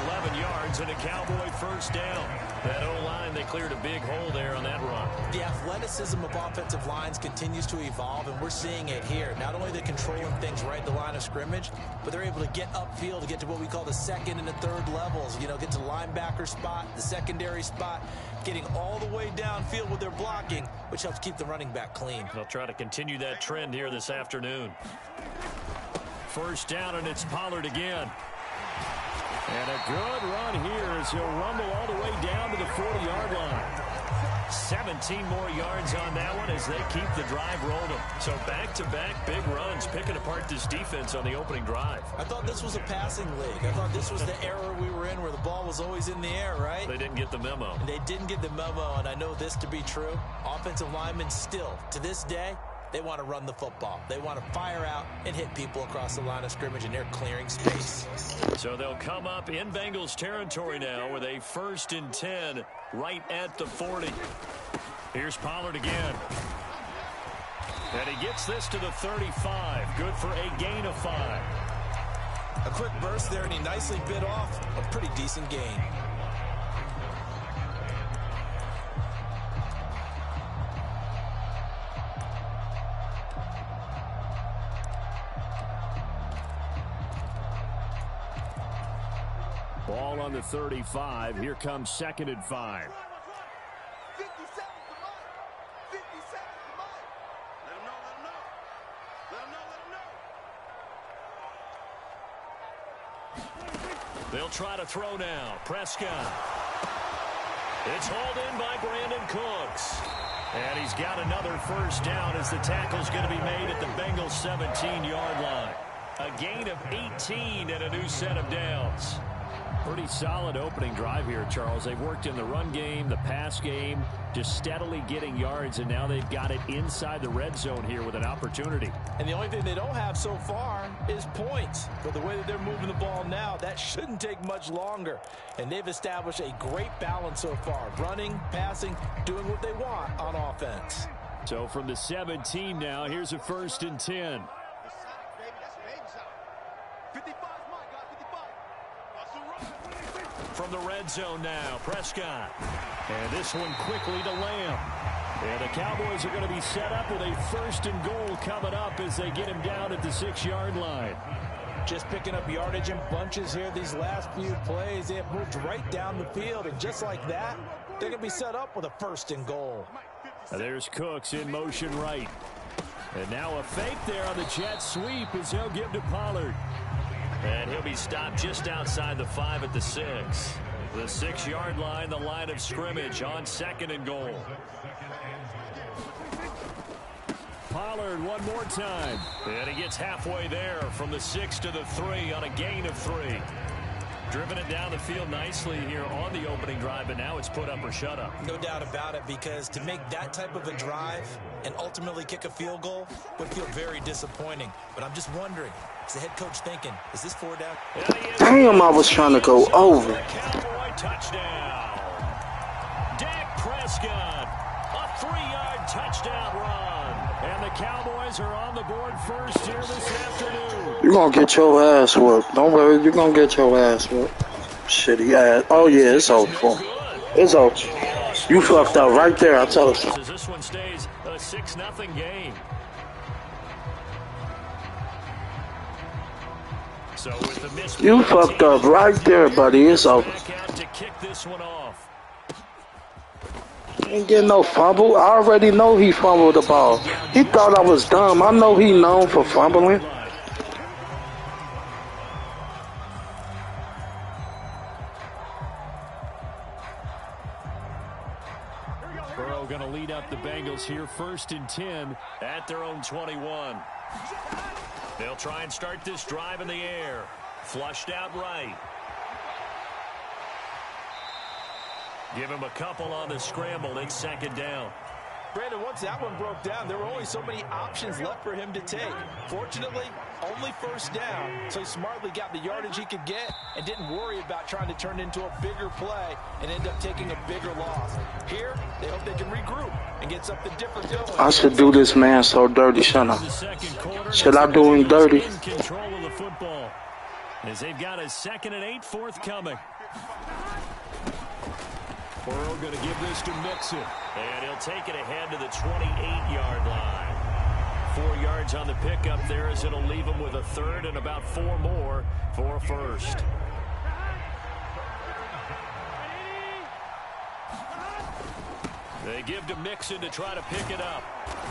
11 yards and a Cowboy first down. That O-line, they cleared a big hole there on that run. The athleticism of offensive lines continues to evolve, and we're seeing it here. Not only are they controlling things right at the line of scrimmage, but they're able to get upfield to get to what we call the second and the third levels. You know, get to the linebacker spot, the secondary spot, getting all the way downfield with their blocking, which helps keep the running back clean. They'll try to continue that trend here this afternoon. First down, and it's Pollard again. And a good run here as he'll rumble all the way down to the 40-yard line. 17 more yards on that one as they keep the drive rolling. So back-to-back big runs, picking apart this defense on the opening drive. I thought this was a passing league. I thought this was the era we were in where the ball was always in the air, right? They didn't get the memo. They didn't get the memo, and I know this to be true. Offensive linemen still, to this day, they want to run the football. They want to fire out and hit people across the line of scrimmage, and they're clearing space. So they'll come up in Bengals territory now with a 1st and 10 right at the 40. Here's Pollard again. And he gets this to the 35. Good for a gain of 5. A quick burst there, and he nicely bit off a pretty decent gain. Ball on the 35. Here comes 2nd and 5. 50 seconds to Mike. 50 seconds to Mike. Let him know, let him know. Let him know, let him know. They'll try to throw now. Prescott. It's hauled in by Brandon Cooks. And he's got another first down as the tackle's going to be made at the Bengals 17-yard line. A gain of 18 and a new set of downs. Pretty solid opening drive here, Charles. They've worked in the run game, the pass game, just steadily getting yards, and now they've got it inside the red zone here with an opportunity. And the only thing they don't have so far is points. But the way that they're moving the ball now, that shouldn't take much longer. And they've established a great balance so far. Running, passing, doing what they want on offense. So from the 17 now, here's a 1st and 10. From the red zone now, Prescott. And this one quickly to Lamb. And the Cowboys are going to be set up with a 1st and goal coming up as they get him down at the 6-yard line. Just picking up yardage in bunches here these last few plays. They have moved right down the field, and just like that, they're going to be set up with a 1st and goal. There's Cooks in motion right. And now a fake there on the jet sweep as he'll give to Pollard. And he'll be stopped just outside the 5 at the 6. The 6-yard line, the line of scrimmage on 2nd and goal. Pollard one more time. And he gets halfway there from the 6 to the 3 on a gain of 3. Driven it down the field nicely here on the opening drive, but now it's put up or shut up. No doubt about it, because to make that type of a drive and ultimately kick a field goal would feel very disappointing. But I'm just wondering, is the head coach thinking, is this 4 down? Damn, I was trying to go over. Cowboy touchdown. Dak Prescott, a 3-yard touchdown run. And the Cowboys are on the board first here this afternoon. You're going to get your ass whooped. Don't worry, you're going to get your ass whooped. Shitty ass. Oh, yeah, it's over for him. It's over. You fucked up right there, I tell you. This one stays a 6-0 game. So with the missed you fucked up right there, buddy. It's over. To kick this one off. Ain't getting no fumble. I already know he fumbled the ball. He thought I was dumb. I know he known for fumbling. Burrow going to lead up the Bengals here, 1st and 10 at their own 21. They'll try and start this drive in the air. Flushed out right. Give him a couple on the scramble. It's 2nd down. Brandon, once that one broke down, there were only so many options left for him to take. Fortunately, only 1st down, so he smartly got the yardage he could get and didn't worry about trying to turn it into a bigger play and end up taking a bigger loss. Here, they hope they can regroup and get something different going. I should do this man so dirty, shouldn't I? Should I do him dirty? In control of the football as they've got a 2nd and 8 forthcoming. Burrow going to give this to Mixon. And he'll take it ahead to the 28-yard line. 4 yards on the pickup there as it'll leave him with a 3rd and about 4 more for a 1st. They give to Mixon to try to pick it up.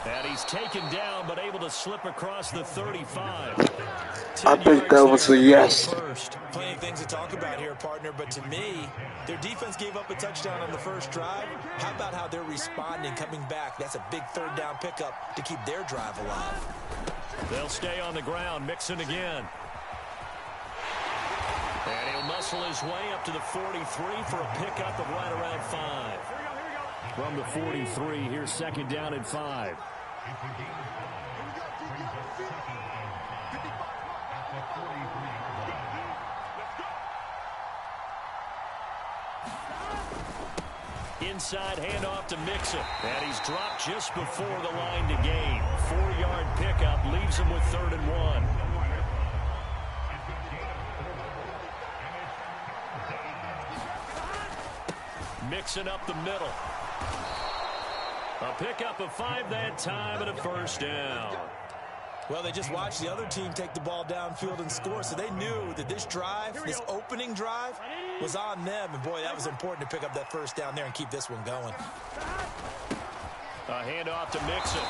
And he's taken down but able to slip across the 35. I think that was a yes. Plenty of things to talk about here, partner, but to me, their defense gave up a touchdown on the first drive. How about how they're responding, coming back? That's a big 3rd down pickup to keep their drive alive. They'll stay on the ground. Mixon again. And he'll muscle his way up to the 43 for a pickup of right around 5. From the 43, here's 2nd down and 5. Inside handoff to Mixon. And he's dropped just before the line to gain. 4-yard pickup leaves him with 3rd and 1. Mixon up the middle. A pickup of 5 that time and a 1st down. Well, they just watched the other team take the ball downfield and score, so they knew that this drive, this opening drive, was on them. And, boy, that was important to pick up that 1st down there and keep this one going. A handoff to Mixon.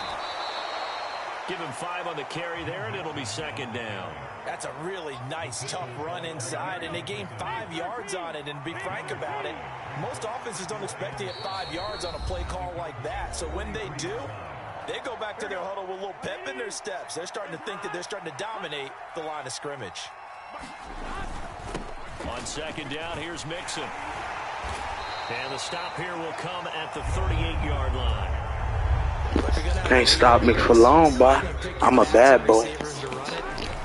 Give him 5 on the carry there, and it'll be 2nd down. That's a really nice, tough run inside, and they gained 5 yards on it. And to be frank about it, most offenses don't expect to get 5 yards on a play call like that. So when they do, they go back to their huddle with a little pep in their steps. They're starting to think that they're starting to dominate the line of scrimmage. On 2nd down, here's Mixon. And the stop here will come at the 38-yard line. Can't stop me for long, boy. I'm a bad boy.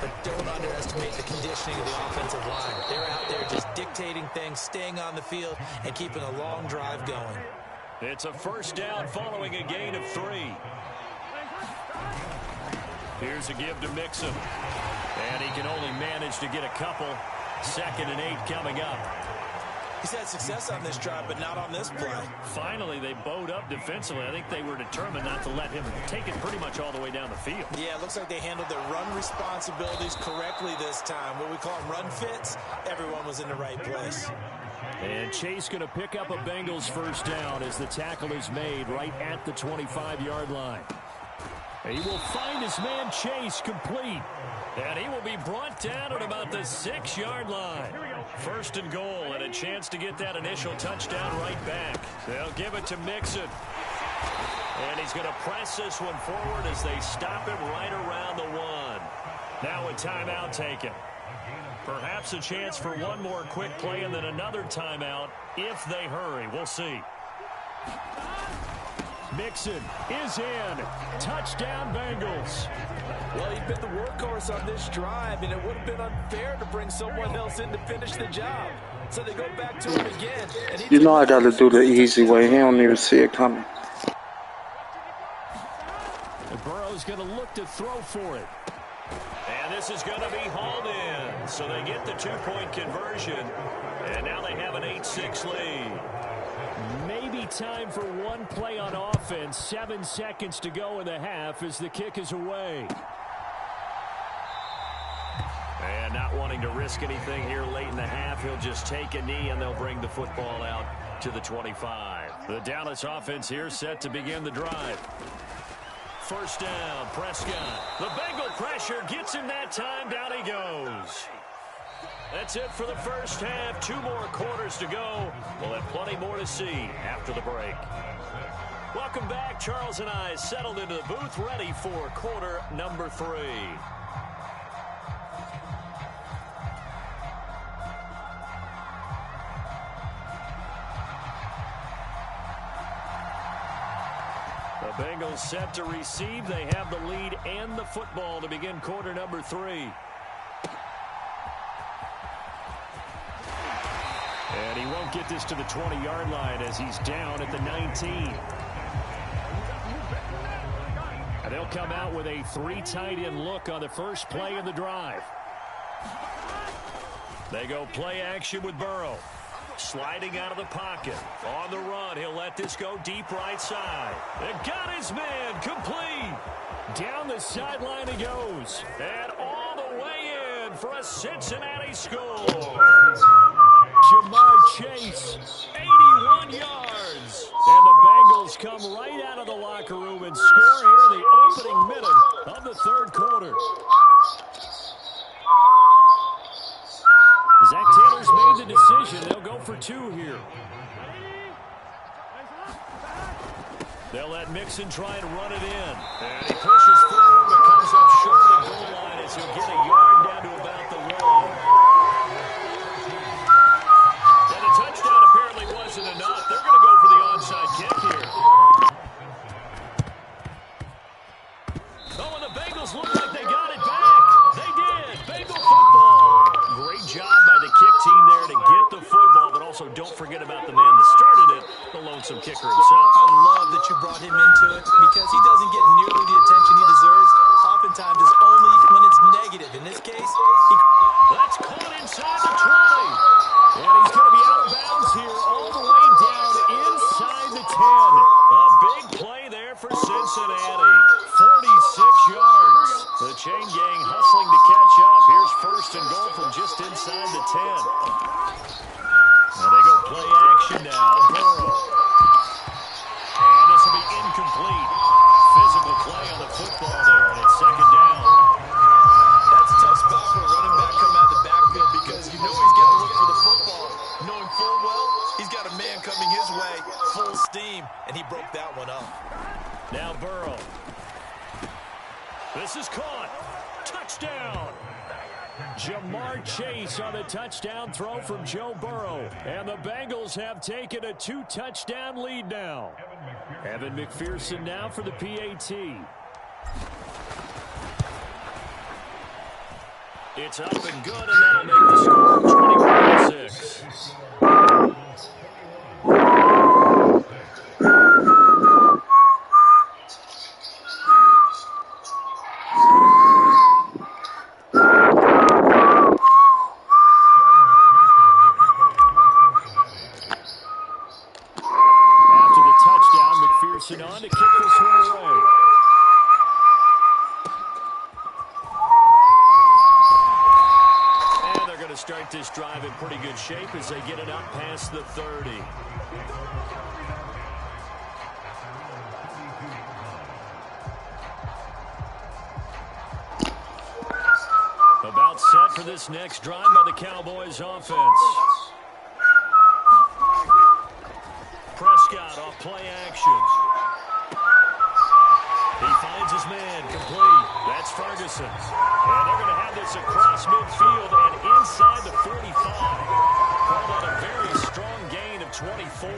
But don't underestimate the conditioning of the offensive line. They're out there just dictating things, staying on the field, and keeping a long drive going. It's a 1st down following a gain of 3. Here's a give to Mixon. And he can only manage to get a couple. 2nd and 8 coming up. He's had success on this drive, but not on this play. Finally, they bowed up defensively. I think they were determined not to let him take it pretty much all the way down the field. Yeah, it looks like they handled their run responsibilities correctly this time. What we call them run fits, everyone was in the right place. And Chase going to pick up a Bengals 1st down as the tackle is made right at the 25-yard line. He will find his man Chase complete. And he will be brought down at about the 6-yard line. 1st and goal and a chance to get that initial touchdown right back. They'll give it to Mixon. And he's going to press this one forward as they stop him right around the 1. Now a timeout taken. Perhaps a chance for one more quick play and then another timeout if they hurry. We'll see. Mixon is in. Touchdown, Bengals. Well, he's been the workhorse on this drive, and it would have been unfair to bring someone else in to finish the job. So they go back to him again. And you know I got to do the easy way. He don't even see it coming. And Burrow's going to look to throw for it. And this is going to be hauled in. So they get the 2-point conversion. And now they have an 8-6 lead. Maybe time for one play on offense. 7 seconds to go in the half as the kick is away. And not wanting to risk anything here late in the half, he'll just take a knee and they'll bring the football out to the 25. The Dallas offense here set to begin the drive. First down, Prescott. The Bengal pressure gets him that time. Down he goes. That's it for the first half. 2 more quarters to go. We'll have plenty more to see after the break. Welcome back. Charles and I settled into the booth, ready for quarter number 3. The Bengals set to receive. They have the lead and the football to begin quarter number 3. And he won't get this to the 20-yard line as he's down at the 19. And they'll come out with a 3 tight end look on the first play of the drive. They go play action with Burrow. Sliding out of the pocket. On the run, he'll let this go deep right side. And got his man complete. Down the sideline he goes. And all the way in for a Cincinnati score. Jamar Chase, 81 yards. And the Bengals come right out of the locker room and score here in the opening minute of the third quarter. Zach Taylor's made the decision. They'll go for 2 here. They'll let Mixon try and run it in. And he pushes forward but comes up short of the goal line as he'll get a yard down to about the 1. And a touchdown apparently wasn't enough. They're going to go for the onside kick here. Oh, and the Bengals look like they got it back. They did. Bengal football. Great job by the kick team there to get the football, but also don't forget about the man that started it, the lonesome kicker himself. I love that you brought him into it because he doesn't get nearly the attention he deserves. Oftentimes it's only when it's negative. In this case, that's caught inside the 20. And he's going to be out of bounds here all the way down inside the 10. A big play there for Cincinnati. 46 yards. The chain gang hustling to catch up. Here's first and goal from just inside the 10. Now they go play action now. Burrow. And this will be incomplete. Physical play on the football there, and it's second down. That's a tough spot for a running back coming out of the backfield because you know he's got to look for the football, knowing full well he's got a man coming his way, full steam, and he broke that one up. Now Burrow. This is caught. Touchdown. Jamar Chase on the touchdown throw from Joe Burrow. And the Bengals have taken a 2-touchdown lead now. Evan McPherson now for the PAT. It's up and good, and that'll make the score 21-6. On to kick this one away. And they're going to start this drive in pretty good shape as they get it up past the 30. About set for this next drive by the Cowboys offense. Prescott off play action. He finds his man complete. That's Ferguson. And they're going to have this across midfield and inside the 45. Called on a very strong gain of 24.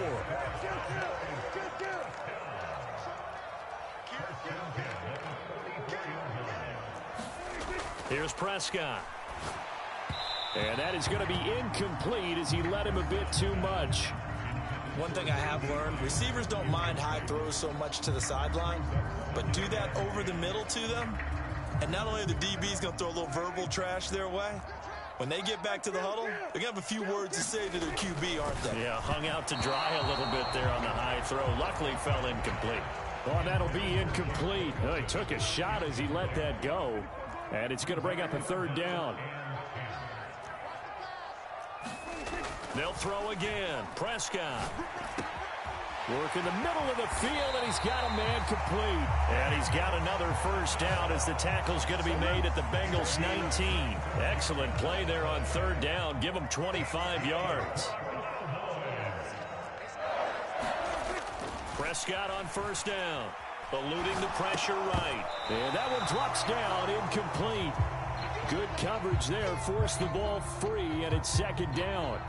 Here's Prescott. And that is going to be incomplete as he led him a bit too much. One thing I have learned, receivers don't mind high throws so much to the sideline, but do that over the middle to them, and not only are the DBs going to throw a little verbal trash their way, when they get back to the huddle, they're going to have a few words to say to their QB, aren't they? Yeah, hung out to dry a little bit there on the high throw. Luckily fell incomplete. Well, that'll be incomplete. Oh, he took a shot as he let that go, and it's going to bring up a third down. They'll throw again. Prescott. Work in the middle of the field, and he's got a man complete. And he's got another first down as the tackle's going to be made at the Bengals 19. Excellent play there on third down. Give them 25 yards. Prescott on first down. Eluding the pressure right. And that one drops down, incomplete. Good coverage there. Forced the ball free, and it's second down.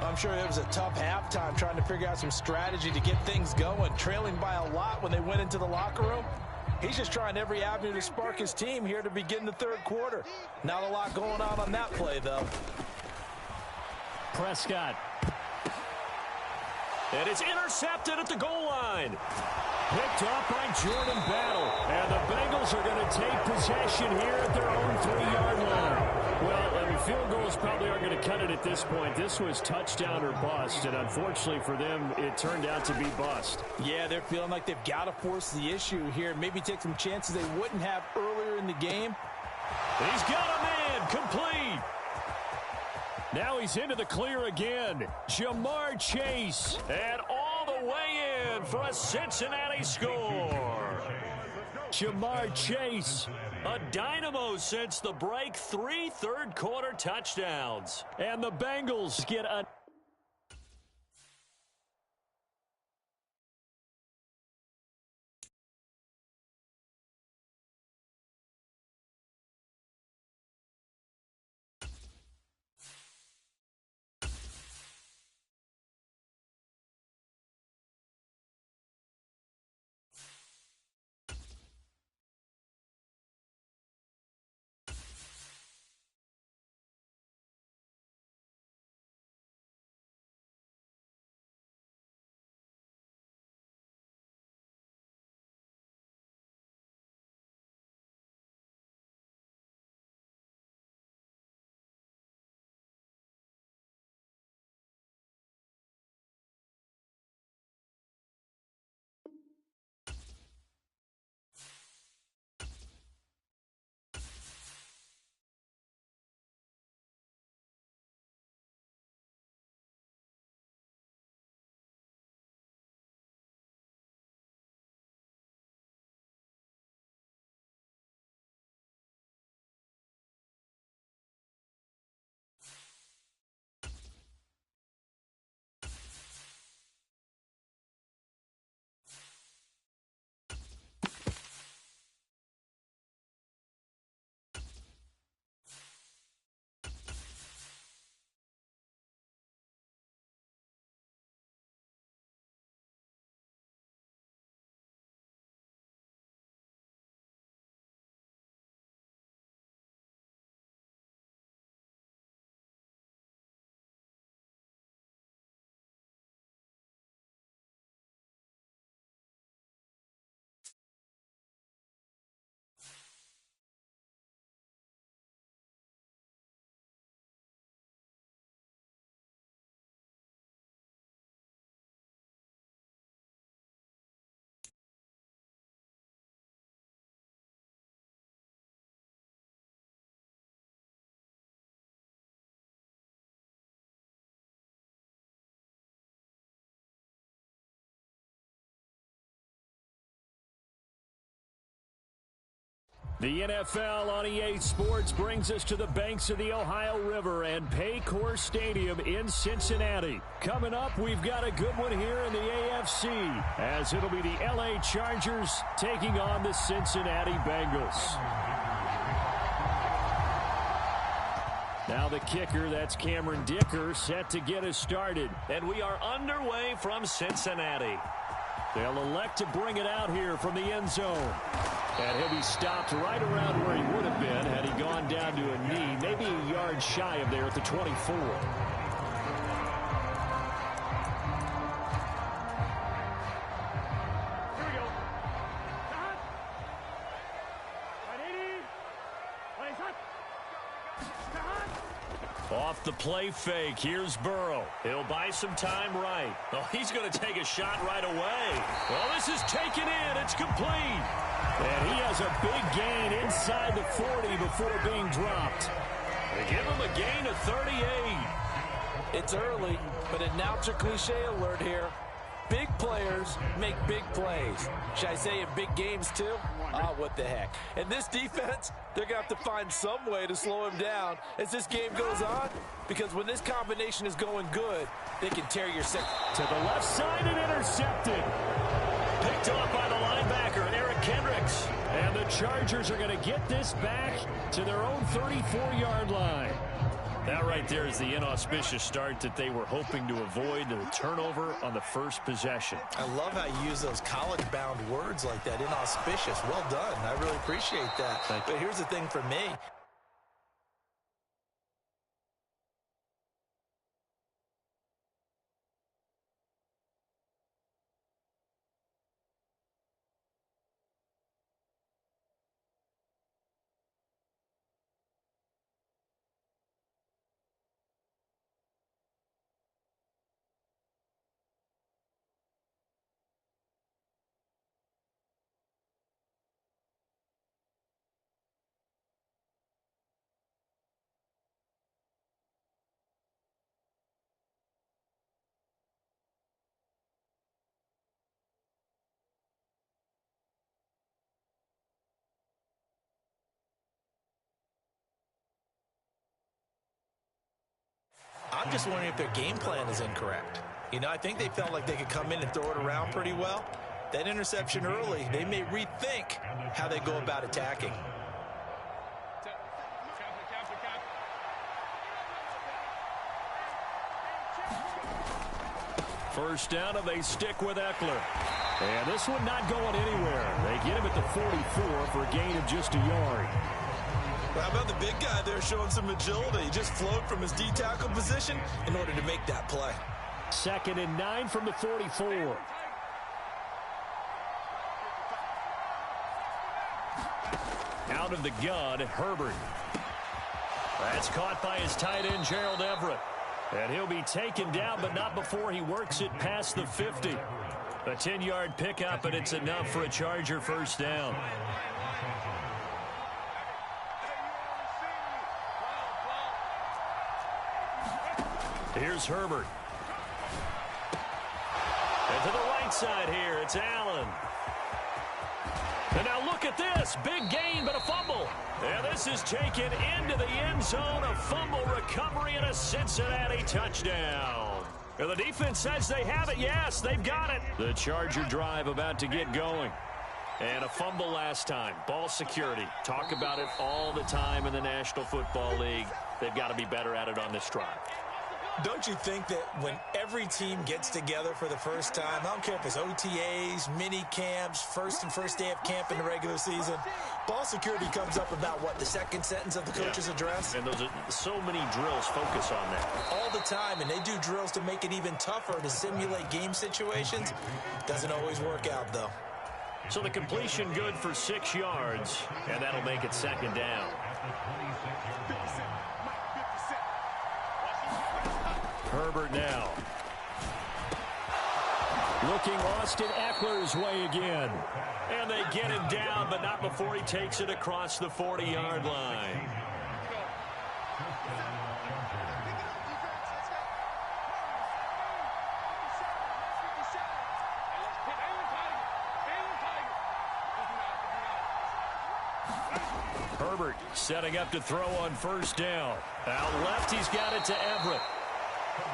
I'm sure it was a tough halftime trying to figure out some strategy to get things going, trailing by a lot when they went into the locker room. He's just trying every avenue to spark his team here to begin the third quarter. Not a lot going on that play, though. Prescott. And it's intercepted at the goal line. Picked up by Jordan Battle. And the Bengals are going to take possession here at their own 3-yard line. Well, I mean, field goals probably aren't going to cut it at this point. This was touchdown or bust, and unfortunately for them, it turned out to be bust. Yeah, they're feeling like they've got to force the issue here, maybe take some chances they wouldn't have earlier in the game. He's got a man complete. Now he's into the clear again. Jamar Chase, and all the way in for a Cincinnati score. Jamar Chase, a dynamo since the break, 3 third-quarter touchdowns. And the Bengals get a... The NFL on EA Sports brings us to the banks of the Ohio River and Paycor Stadium in Cincinnati. Coming up, we've got a good one here in the AFC, as it'll be the LA Chargers taking on the Cincinnati Bengals. Now the kicker, that's Cameron Dicker, set to get us started. And we are underway from Cincinnati. They'll elect to bring it out here from the end zone. And he'll be stopped right around where he would have been had he gone down to a knee, maybe a yard shy of there at the 24. Off the play fake, here's Burrow. He'll buy some time right. Oh, he's going to take a shot right away. Well, this is taken in. It's complete. And he has a big gain inside the 40 before being dropped. They give him a gain of 38. It's early, but announcer cliche alert here. Big players make big plays. Should I say in big games too? Ah, what the heck. And this defense, they're going to have to find some way to slow him down as this game goes on. Because when this combination is going good, they can tear your second. To the left side and intercepted. Picked off by the linebacker, Eric Kendricks. And the Chargers are going to get this back to their own 34-yard line. That right there is the inauspicious start that they were hoping to avoid, the turnover on the first possession. I love how you use those college-bound words like that, inauspicious. Well done. I really appreciate that. But here's the thing for me. I'm just wondering if their game plan is incorrect. You know, I think they felt like they could come in and throw it around pretty well. That interception early, they may rethink how they go about attacking. First down, and they stick with Eckler. And this one not going anywhere. They get him at the 44 for a gain of just a yard. Well, how about the big guy there showing some agility? He just flowed from his D-tackle position in order to make that play. 2nd and 9 from the 44. Out of the gun, Herbert. That's caught by his tight end, Gerald Everett. And he'll be taken down, but not before he works it past the 50. A 10-yard pickup, and it's enough for a Charger first down. Here's Herbert. And to the right side here, it's Allen. And now look at this. Big gain, but a fumble. And this is taken into the end zone. A fumble recovery and a Cincinnati touchdown. And the defense says they have it. Yes, they've got it. The Charger drive about to get going. And a fumble last time. Ball security. Talk about it all the time in the National Football League. They've got to be better at it on this drive. Don't you think that when every team gets together for the first time, I don't care if it's OTAs, mini camps, first day of camp in the regular season, ball security comes up about, what, the second sentence of the coach's address? And those are so many drills focus on that. All the time, and they do drills to make it even tougher to simulate game situations. Doesn't always work out, though. So the completion good for 6 yards, and that'll make it 2nd down. Herbert now. Looking Austin Eckler's way again. And they get him down, but not before he takes it across the 40-yard line. Herbert setting up to throw on first down. Out left, he's got it to Everett.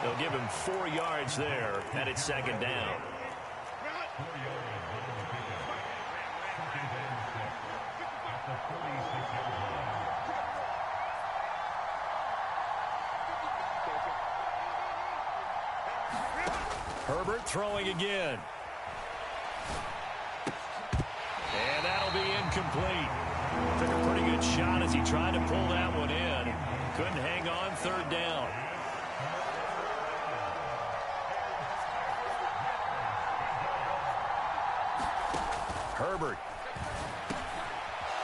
They'll give him 4 yards there, and it's 2nd down. Herbert throwing again. And that'll be incomplete. Took a pretty good shot as he tried to pull that one in. Couldn't hang on, 3rd down. Herbert.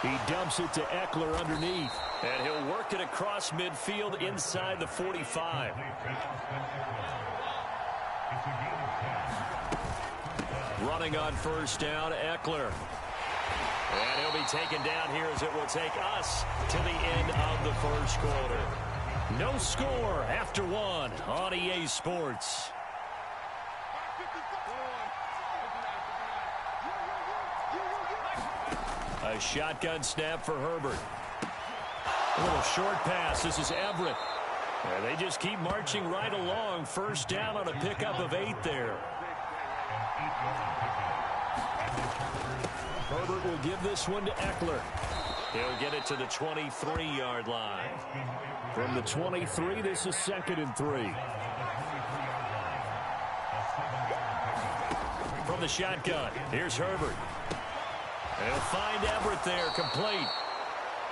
He dumps it to Eckler underneath. And he'll work it across midfield inside the 45. Running on first down, Eckler. And he'll be taken down here as it will take us to the end of the first quarter. No score after one on EA Sports. A shotgun snap for Herbert. A little short pass. This is Everett. And they just keep marching right along. First down on a pickup of 8 there. Herbert will give this one to Eckler. He'll get it to the 23-yard line. From the 23, this is 2nd and 3. From the shotgun, here's Herbert. They'll find Everett there, complete.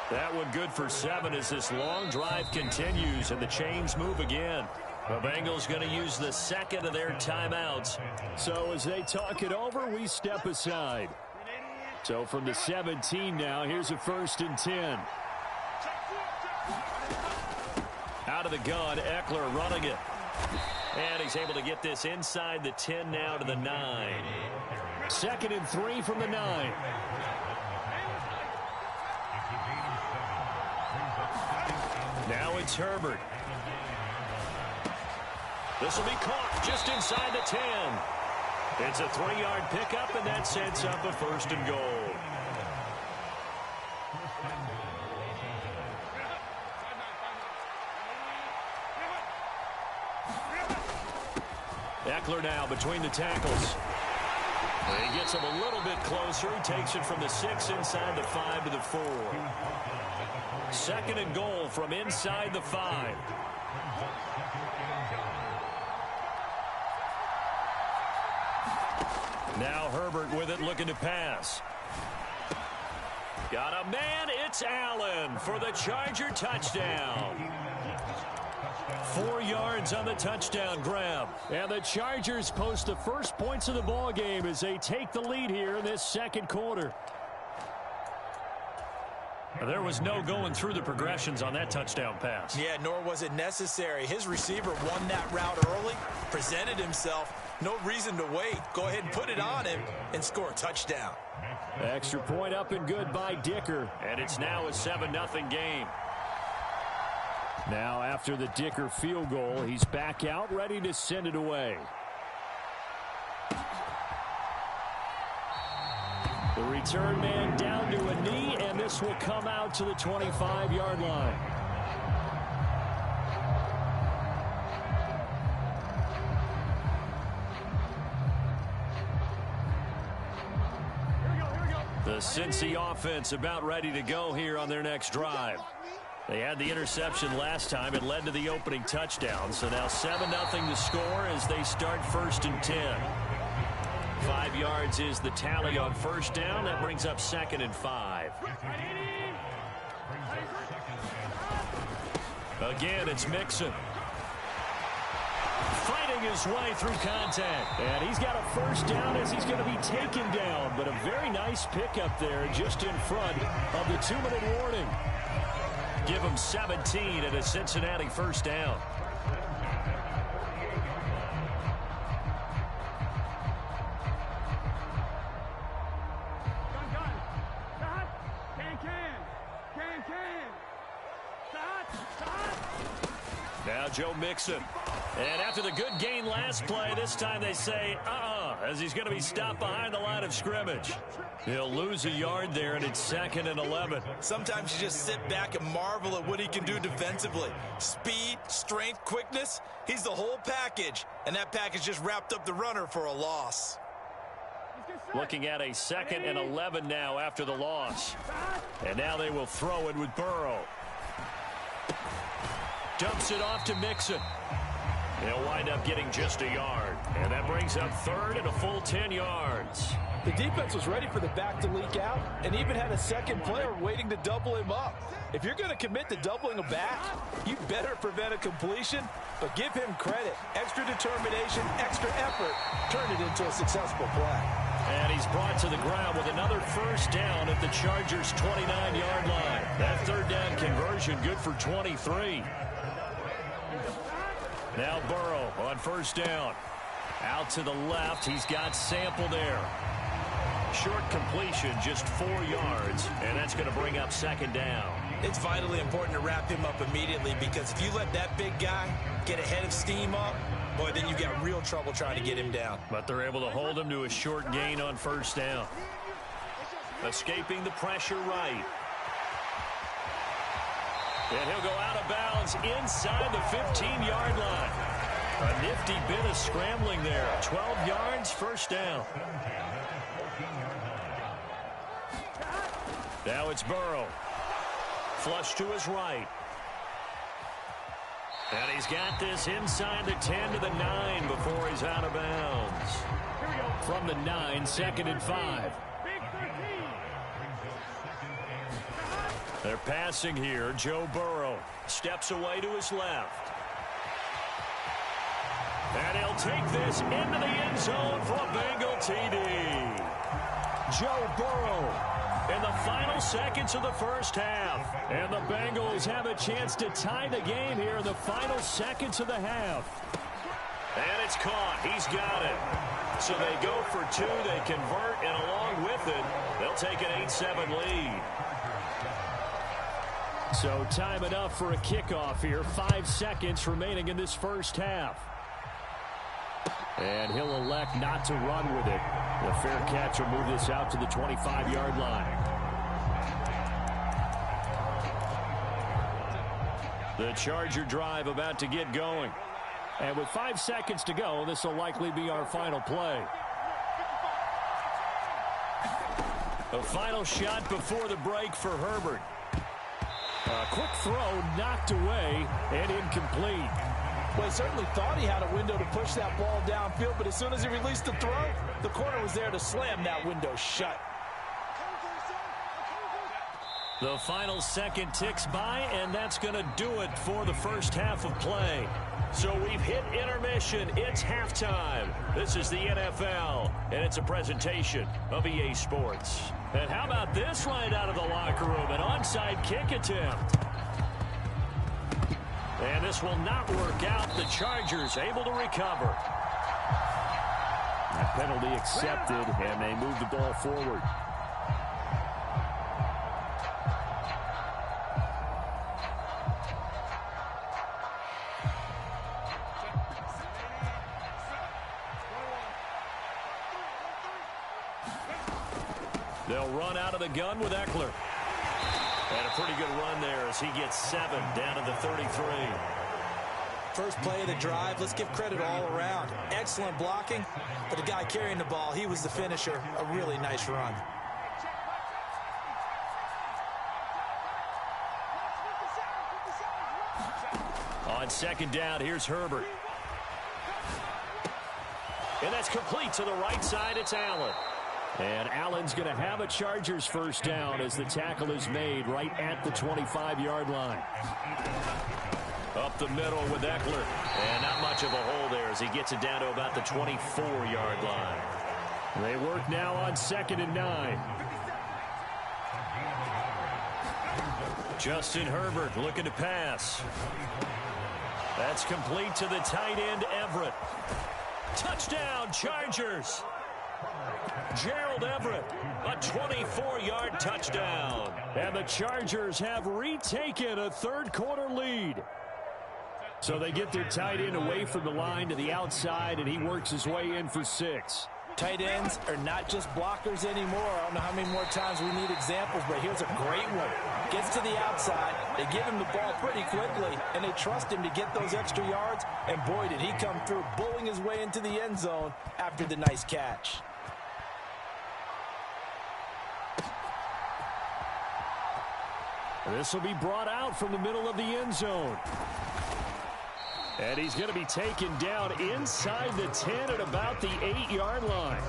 That one good for 7 as this long drive continues and the chains move again. The Bengals going to use the second of their timeouts. So as they talk it over, we step aside. So from the 17 now, here's a 1st and 10. Out of the gun, Eckler running it. And he's able to get this inside the 10 now to the 9. 2nd and 3 from the 9. Now it's Herbert. This will be caught just inside the 10. It's a 3-yard pickup, and that sets up a 1st and goal. Eckler now between the tackles. He gets him a little bit closer. He takes it from the 6 inside the 5 to the 4. 2nd and goal from inside the 5. Now Herbert with it, looking to pass. Got a man, it's Allen for the Charger touchdown. 4 yards on the touchdown grab. And the Chargers post the first points of the ball game as they take the lead here in this 2nd quarter. There was no going through the progressions on that touchdown pass. Yeah, nor was it necessary. His receiver won that route early, presented himself. No reason to wait. Go ahead and put it on him and score a touchdown. Extra point up and good by Dicker. And it's now a 7-0 game. Now after the Dicker field goal, he's back out ready to send it away. The return man down to a knee, and this will come out to the 25-yard line. The Cincy offense about ready to go here on their next drive. They had the interception last time. It led to the opening touchdown. So now 7-0 to score as they start 1st and 10. 5 yards is the tally on first down. That brings up 2nd and 5. Again, it's Mixon. Fighting his way through contact. And he's got a first down as he's going to be taken down. But a very nice pickup there just in front of the 2-minute warning. Give him 17 at a Cincinnati first down. Now Joe Mixon. And after the good gain last play, this time they say, as he's going to be stopped behind the line of scrimmage. He'll lose a yard there, and it's 2nd and 11. Sometimes you just sit back and marvel at what he can do defensively. Speed, strength, quickness, he's the whole package. And that package just wrapped up the runner for a loss. Looking at a 2nd and 11 now after the loss. And now they will throw it with Burrow. Dumps it off to Mixon. He'll wind up getting just a yard. And that brings up 3rd and a full 10 yards. The defense was ready for the back to leak out and even had a second player waiting to double him up. If you're going to commit to doubling a back, you better prevent a completion, but give him credit. Extra determination, extra effort, turn it into a successful play. And he's brought to the ground with another first down at the Chargers' 29-yard line. That third down conversion good for 23. Now Burrow on first down. Out to the left. He's got Sample there. Short completion, just 4 yards, and that's going to bring up second down. It's vitally important to wrap him up immediately, because if you let that big guy get ahead of steam up, boy, then you've got real trouble trying to get him down. But they're able to hold him to a short gain on first down. Escaping the pressure right. And he'll go out of bounds inside the 15-yard line. A nifty bit of scrambling there. 12 yards, first down. Now it's Burrow. Flush to his right. And he's got this inside the 10 to the 9 before he's out of bounds. From the 9, 2nd and 5. They're passing here. Joe Burrow steps away to his left. And he'll take this into the end zone for a Bengal TD. Joe Burrow in the final seconds of the first half. And the Bengals have a chance to tie the game here in the final seconds of the half. And it's caught. He's got it. So they go for 2. They convert, and along with it, they'll take an 8-7 lead. So time enough for a kickoff here. 5 seconds remaining in this first half. And he'll elect not to run with it. The fair catch will move this out to the 25-yard line. The Charger drive about to get going. And with 5 seconds to go, this will likely be our final play. A final shot before the break for Herbert. A quick throw knocked away and incomplete. Well, he certainly thought he had a window to push that ball downfield, but as soon as he released the throw, the corner was there to slam that window shut. The final second ticks by, and that's going to do it for the first half of play. So we've hit intermission. It's halftime. This is the NFL, and it's a presentation of EA Sports. And how about this right out of the locker room? An onside kick attempt. And this will not work out. The Chargers able to recover. That penalty accepted, and they move the ball forward. They'll run out of the gun with Eckler. And a pretty good run there as he gets 7 down to the 33. First play of the drive, let's give credit all around. Excellent blocking, but the guy carrying the ball, he was the finisher. A really nice run. On second down, here's Herbert. And that's complete to the right side. It's Allen. And Allen's going to have a Chargers first down as the tackle is made right at the 25-yard line. Up the middle with Eckler. And not much of a hole there as he gets it down to about the 24-yard line. They work now on 2nd and 9. Justin Herbert looking to pass. That's complete to the tight end, Everett. Touchdown, Chargers. Gerald Everett, a 24-yard touchdown. And the Chargers have retaken a third-quarter lead. So they get their tight end away from the line to the outside, and he works his way in for 6. Tight ends are not just blockers anymore. I don't know how many more times we need examples, but here's a great one. Gets to the outside, they give him the ball pretty quickly, and they trust him to get those extra yards, and boy, did he come through, bullying his way into the end zone after the nice catch. This will be brought out from the middle of the end zone. And he's going to be taken down inside the 10 at about the 8-yard line.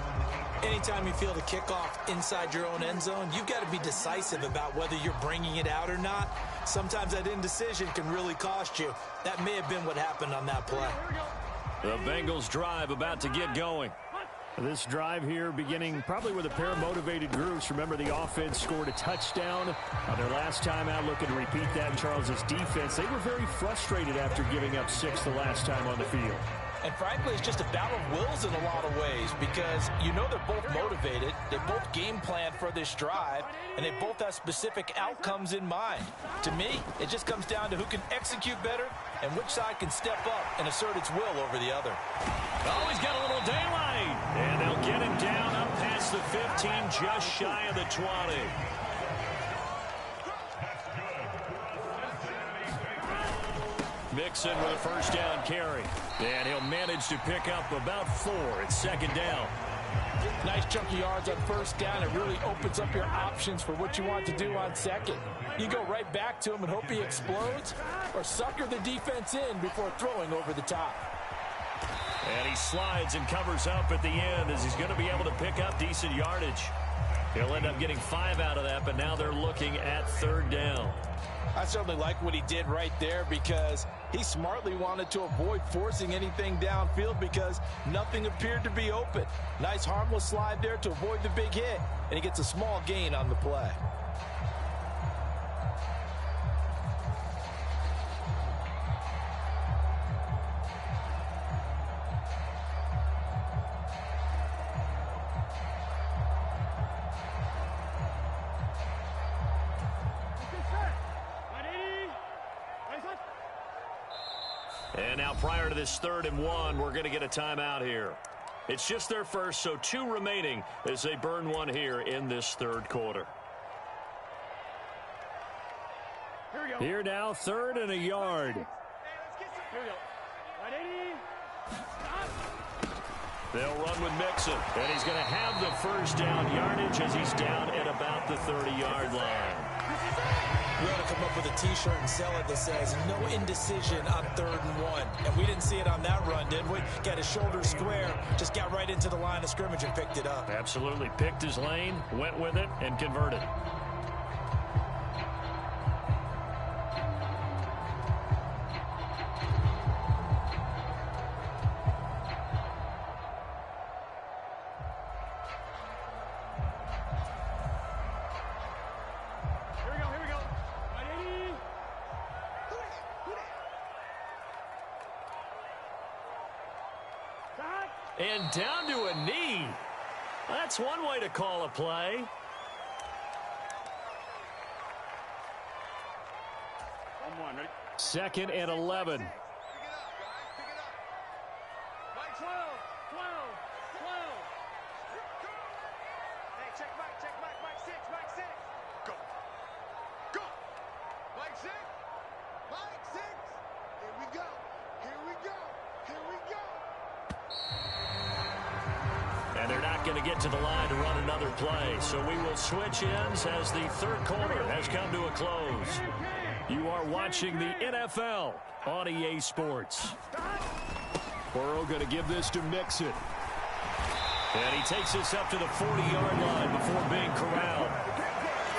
Anytime you feel the kickoff inside your own end zone, you've got to be decisive about whether you're bringing it out or not. Sometimes that indecision can really cost you. That may have been what happened on that play. The Bengals drive about to get going. This drive here beginning probably with a pair of motivated groups. Remember, the offense scored a touchdown on their last time out. Looking to repeat that in Charles's defense. They were very frustrated after giving up 6 the last time on the field. And frankly, it's just a battle of wills in a lot of ways because you know they're both motivated. They both game plan for this drive, and they both have specific outcomes in mind. To me, it just comes down to who can execute better and which side can step up and assert its will over the other. Oh, he's got a little daylight. And they'll get him down up past the 15, just shy of the 20. Mixon with a first down carry. And he'll manage to pick up about 4 at second down. Nice chunky yards on first down. It really opens up your options for what you want to do on second. You go right back to him and hope he explodes or sucker the defense in before throwing over the top. And he slides and covers up at the end as he's going to be able to pick up decent yardage. He'll end up getting 5 out of that, but now they're looking at third down. I certainly like what he did right there because he smartly wanted to avoid forcing anything downfield because nothing appeared to be open. Nice harmless slide there to avoid the big hit, and he gets a small gain on the play. And now prior to this 3rd and 1, we're going to get a timeout here. It's just their first, so 2 remaining as they burn one here in this 3rd quarter. Here we go. Here now, 3rd and a yard. Here we go. 180. They'll run with Mixon, and he's going to have the first down yardage as he's down at about the 30-yard line. We ought to come up with a T-shirt and sell it that says no indecision on 3rd and 1. And we didn't see it on that run, did we? Got his shoulder square, just got right into the line of scrimmage and picked it up. Absolutely. Picked his lane, went with it, and converted. And down to a knee. That's one way to call a play. Ready? 2nd and 11. Pick it up, guys. Pick it up. Mike 12. Hey, check Mike 6. Go. Mike 6. Here we go. And they're not going to get to the line to run another play. So we will switch ends as the 3rd quarter has come to a close. You are watching the NFL on EA Sports. Burrow going to give this to Mixon. And he takes this up to the 40-yard line before being corralled.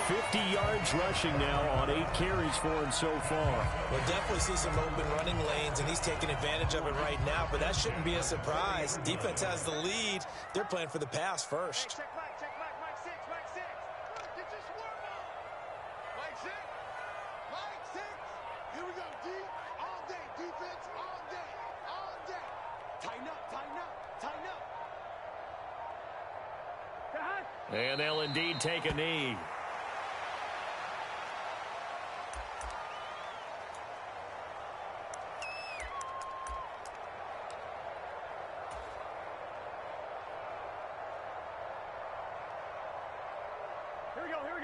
50 yards rushing now on 8 carries for him so far. We'll definitely see some open running lanes, and he's taking advantage of it right now, but that shouldn't be a surprise. Defense has the lead. They're playing for the pass first. Check Mike 6. Get your swarm on. Mike 6. Here we go, D. All day. Defense all day. Tighten up. And they'll indeed take a knee.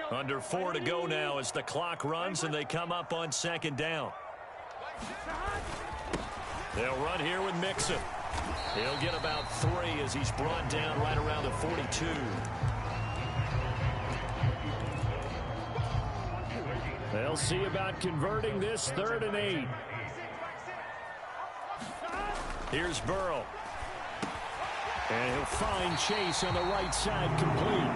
Under 4 to go now as the clock runs and they come up on 2nd down. They'll run here with Mixon. He'll get about 3 as he's brought down right around the 42. They'll see about converting this 3rd and 8. Here's Burrow. And he'll find Chase on the right side complete.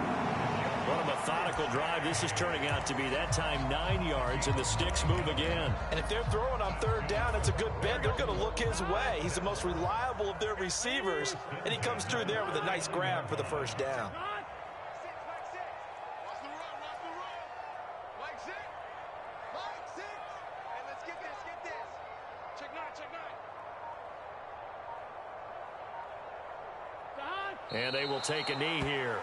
One of the methodical drive. This is turning out to be, that time, 9 yards, and the sticks move again. And if they're throwing on third down, it's a good bet. They're going to look his way. He's the most reliable of their receivers, and he comes through there with a nice grab for the first down. And they will take a knee here.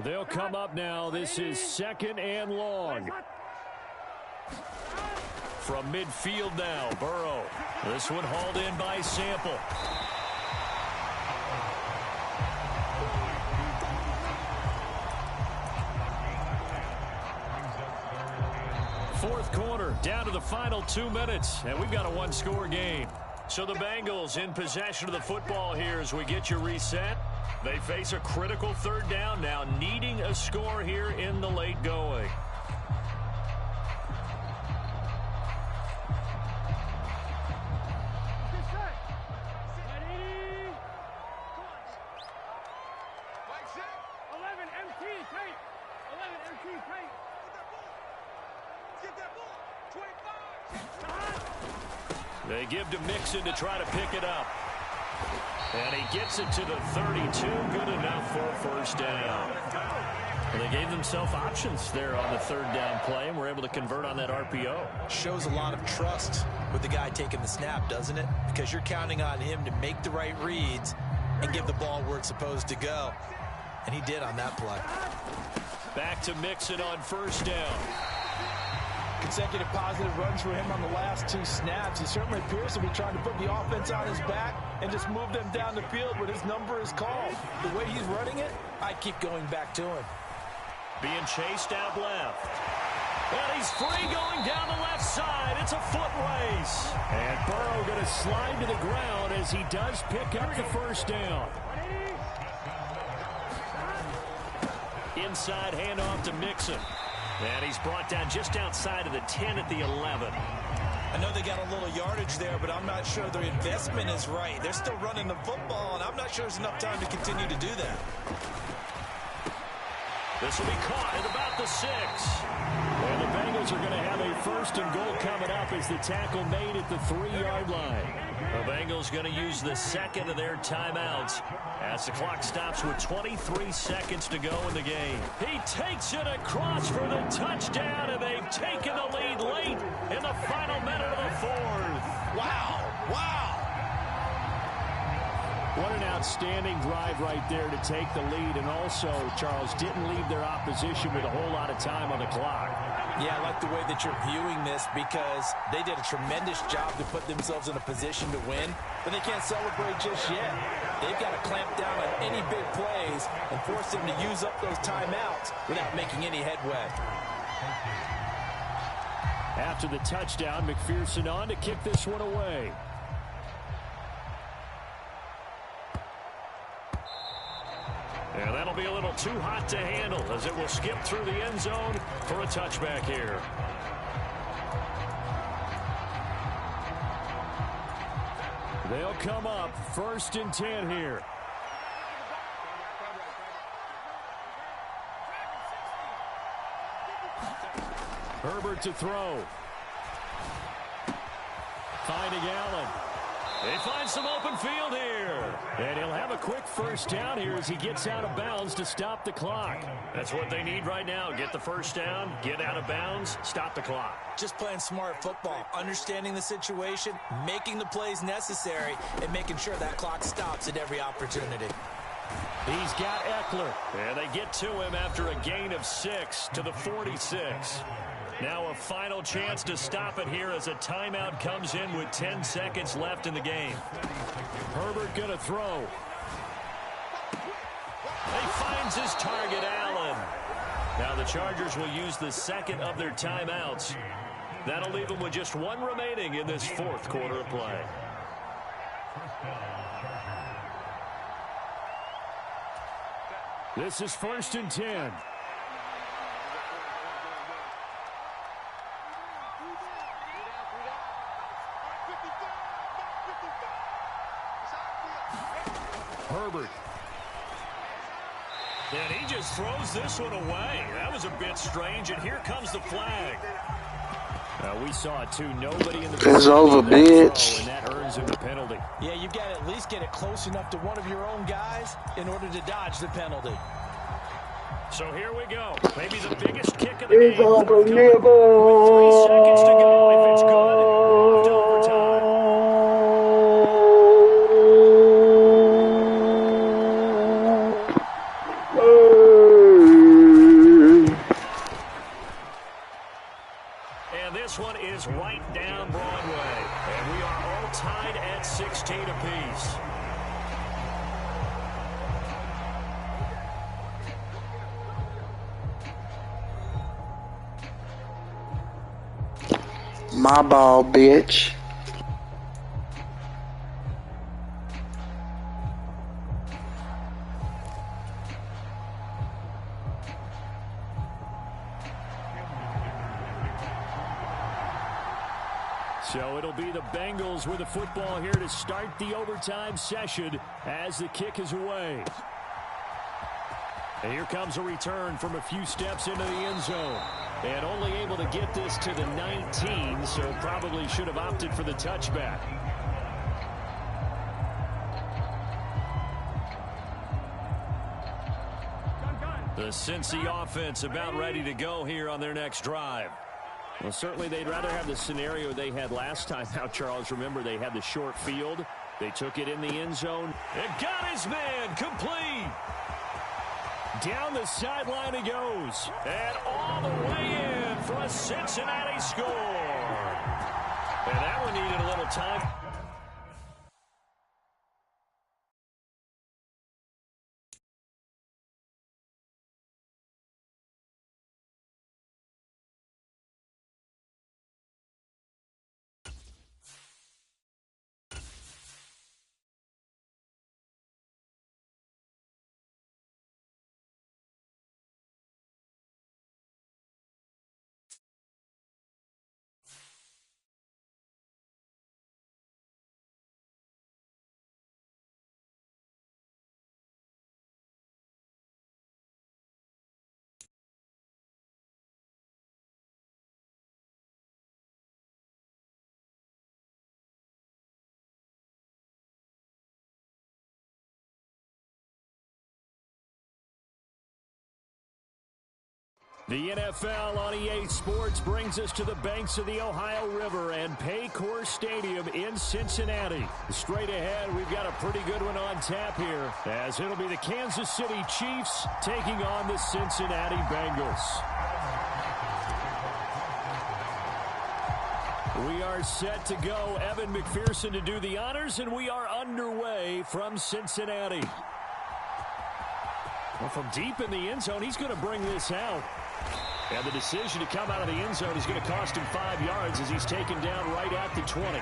They'll come up now. This is 2nd and long. From midfield now, Burrow. This one hauled in by Sample. Fourth quarter, down to the final 2 minutes, and we've got a one-score game. So the Bengals in possession of the football here as we get you reset. They face a critical third down now, needing a score here in the late going. They give to Mixon to try to pick it up. And he gets it to the 32. Good enough for a first down. And they gave themselves options there on the third down play, and were able to convert on that RPO. Shows a lot of trust with the guy taking the snap, doesn't it? Because you're counting on him to make the right reads and give the ball where it's supposed to go. And he did on that play. Back to Mixon on first down. Consecutive positive runs for him on the last 2 snaps. He certainly appears to be trying to put the offense on his back and just move them down the field when his number is called. The way he's running it, I keep going back to him. Being chased out left. And he's free going down the left side. It's a foot race. And Burrow going to slide to the ground as he does pick up the first down. Inside handoff to Mixon. And he's brought down just outside of the 10 at the 11. I know they got a little yardage there, but I'm not sure their investment is right. They're still running the football, and I'm not sure there's enough time to continue to do that. This will be caught at about the 6. And the Bengals are going to have a first and goal coming up as the tackle made at the 3-yard line. The Bengals going to use the second of their timeouts as the clock stops with 23 seconds to go in the game. He takes it across for the touchdown, and they've taken the lead late in the final minute of the fourth. Wow. Wow. What an outstanding drive right there to take the lead, and also, Charles, didn't leave their opposition with a whole lot of time on the clock. Yeah, I like the way that you're viewing this because they did a tremendous job to put themselves in a position to win, but they can't celebrate just yet. They've got to clamp down on any big plays and force them to use up those timeouts without making any headway. After the touchdown, McPherson on to kick this one away. And that'll be a little too hot to handle as it will skip through the end zone for a touchback here. They'll come up 1st and 10 here. Herbert to throw. Finding Allen. They find some open field here. And he'll have a quick first down here as he gets out of bounds to stop the clock. That's what they need right now. Get the first down, get out of bounds, stop the clock. Just playing smart football, understanding the situation, making the plays necessary, and making sure that clock stops at every opportunity. He's got Eckler. And they get to him after a gain of 6 to the 46. Now a final chance to stop it here as a timeout comes in with 10 seconds left in the game. Herbert going to throw. He finds his target, Allen. Now the Chargers will use the second of their timeouts. That'll leave them with just 1 remaining in this 4th quarter of play. This is 1st and 10. Herbert. And he just throws this one away. That was a bit strange, and here comes the flag. We saw it too. Nobody in the it's over, bitch. And that earns him the penalty. Yeah, you've got to at least get it close enough to one of your own guys in order to dodge the penalty. So here we go. Maybe the biggest kick of the It's game. over, With 3 seconds to go. If it's good, off to overtime. And this one is right down Broadway. And we are all tied at 16 apiece. My ball, bitch. So it'll be the Bengals with the football here to start the overtime session as the kick is away. And here comes a return from a few steps into the end zone. And only able to get this to the 19, so probably should have opted for the touchback. The Cincy offense about ready to go here on their next drive. Well, certainly they'd rather have the scenario they had last time out, Charles. Remember, they had the short field. They took it in the end zone. And got his man complete. Down the sideline he goes. And all the way in for a Cincinnati score. And that one needed a little time. The NFL on EA Sports brings us to the banks of the Ohio River and Paycor Stadium in Cincinnati. Straight ahead, we've got a pretty good one on tap here, as it'll be the Kansas City Chiefs taking on the Cincinnati Bengals. We are set to go. Evan McPherson to do the honors, and we are underway from Cincinnati. Well, from deep in the end zone, he's going to bring this out. And the decision to come out of the end zone is going to cost him 5 yards as he's taken down right at the 20.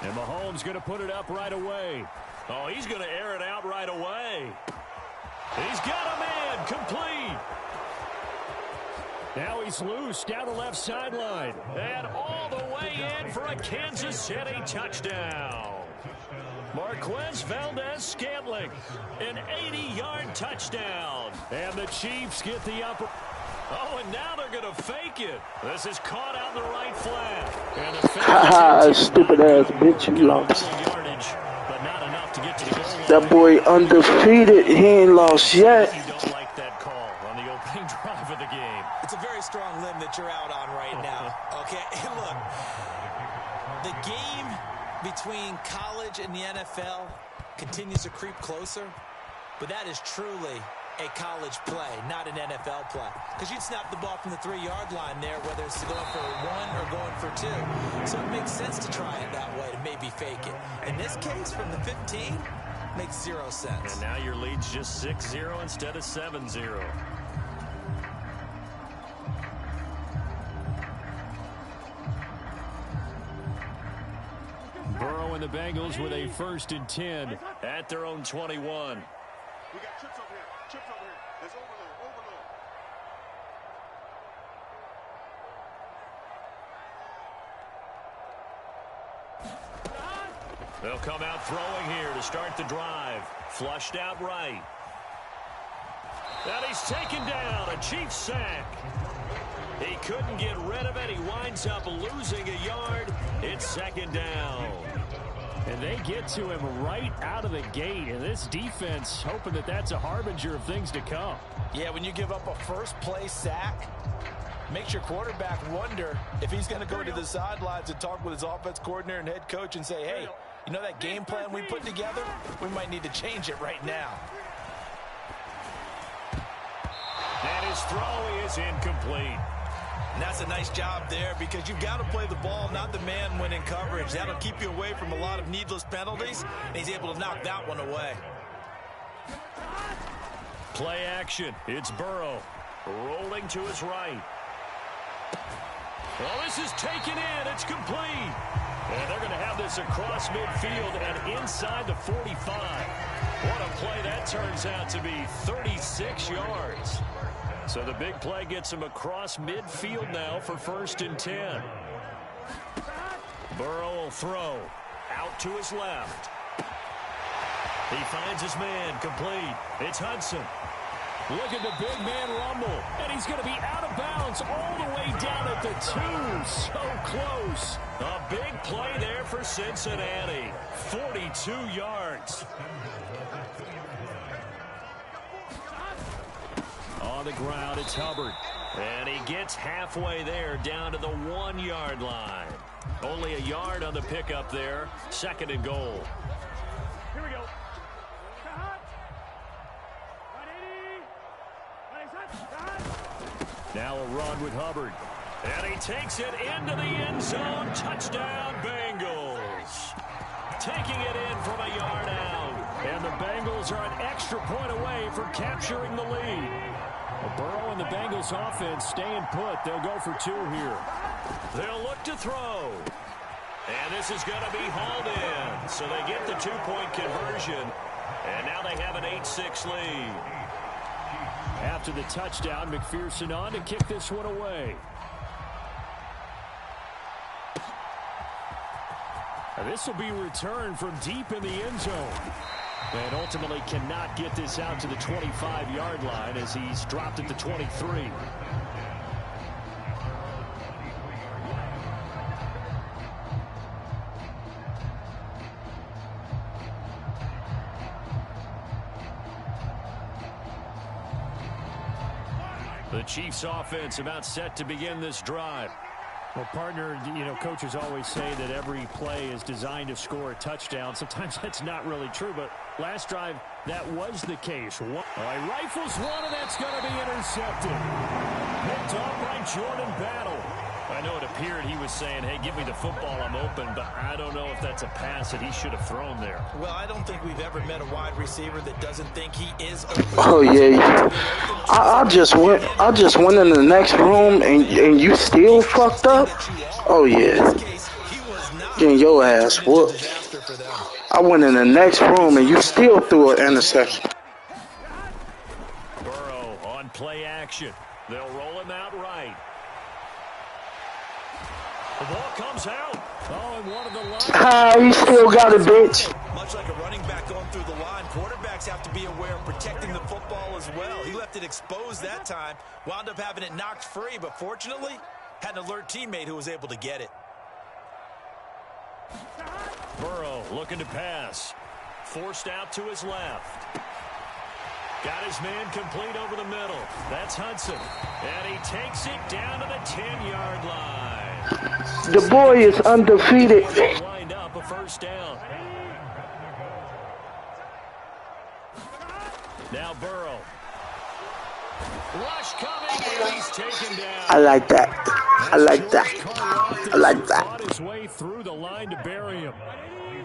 And Mahomes going to put it up right away. Oh, he's going to air it out right away. He's got a man complete. Now he's loose down the left sideline. And all the way in for a Kansas City touchdown. Marquez Valdez-Scantling, an 80-yard touchdown. And the Chiefs get the upper. Oh, and now they're going to fake it. This is caught out in the right flat. And the Haha, stupid ass bitch, you lost. But not enough to get to the goal line. That boy undefeated. He ain't lost yet. You don't like that call on the opening drive of the game. It's a very strong limb that you're out on right now. Okay, look, the game between college and the NFL continues to creep closer, but that is truly a college play, not an NFL play. Because you'd snap the ball from the 3-yard line there, whether it's going for 1 or going for 2. So it makes sense to try it that way to maybe fake it. In this case, from the 15, makes 0 sense. And now your lead's just 6-0 instead of 7-0. Bengals with a 1st and 10 at their own 21. We got trips over here. Trips over here. Let's overload. They'll come out throwing here to start the drive. Flushed out right. And he's taken down. A Chiefs sack. He couldn't get rid of it. He winds up losing a yard. It's 2nd down. And they get to him right out of the gate. And this defense hoping that that's a harbinger of things to come. Yeah, when you give up a first-play sack, makes your quarterback wonder if he's going to go to the sidelines and talk with his offense coordinator and head coach and say, hey, you know that game plan we put together? We might need to change it right now. And his throw is incomplete. And that's a nice job there because you've got to play the ball, not the man when in coverage. That'll keep you away from a lot of needless penalties, and he's able to knock that one away. Play action. It's Burrow rolling to his right. Well, this is taken in. It's complete. And they're going to have this across midfield and inside the 45. What a play that turns out to be. 36 yards. So the big play gets him across midfield now for 1st and 10. Burrow will throw out to his left. He finds his man complete. It's Hudson. Look at the big man rumble. And he's going to be out of bounds all the way down at the 2. So close. A big play there for Cincinnati. 42 yards. On the ground, it's Hubbard. And he gets halfway there down to the 1-yard line. Only a yard on the pickup there. 2nd and goal. Here we go. Now a run with Hubbard. And he takes it into the end zone. Touchdown, Bengals. Taking it in from a yard out. And the Bengals are an extra point away from capturing the lead. Burrow and the Bengals offense staying put. They'll go for 2 here. They'll look to throw. And this is going to be hauled in. So they get the 2-point conversion. And now they have an 8-6 lead. After the touchdown, McPherson on to kick this one away. And this will be returned from deep in the end zone. And ultimately cannot get this out to the 25-yard line as he's dropped at the 23. The Chiefs offense about set to begin this drive. Well, partner, you know, coaches always say that every play is designed to score a touchdown. Sometimes that's not really true, but last drive, that was the case. He rifles one, and that's going to be intercepted. Picked off by Jordan Battle. I know it appeared he was saying, hey, give me the football, I'm open, but I don't know if that's a pass that he should have thrown there. Well, I don't think we've ever met a wide receiver that doesn't think he is open. Oh, yeah. I just went in the next room, and you still fucked up? Oh, yeah. Getting your ass whooped. I went in the next room, and you still threw an interception. Burrow on play action. They'll roll him out right. The ball comes out. Oh, and one of the lines. You still got it, bitch. Much like a running back going through the line, quarterbacks have to be aware of protecting the football as well. He left it exposed that time, wound up having it knocked free, but fortunately, had an alert teammate who was able to get it. Burrow looking to pass. Forced out to his left. Got his man complete over the middle. That's Hudson. And he takes it down to the 10-yard line. The boy is undefeated. Lined up a first down. Now Burrow. Rush coming, and he's taken down. I like that. I like that. I like that. Fought his way through the line to bury him.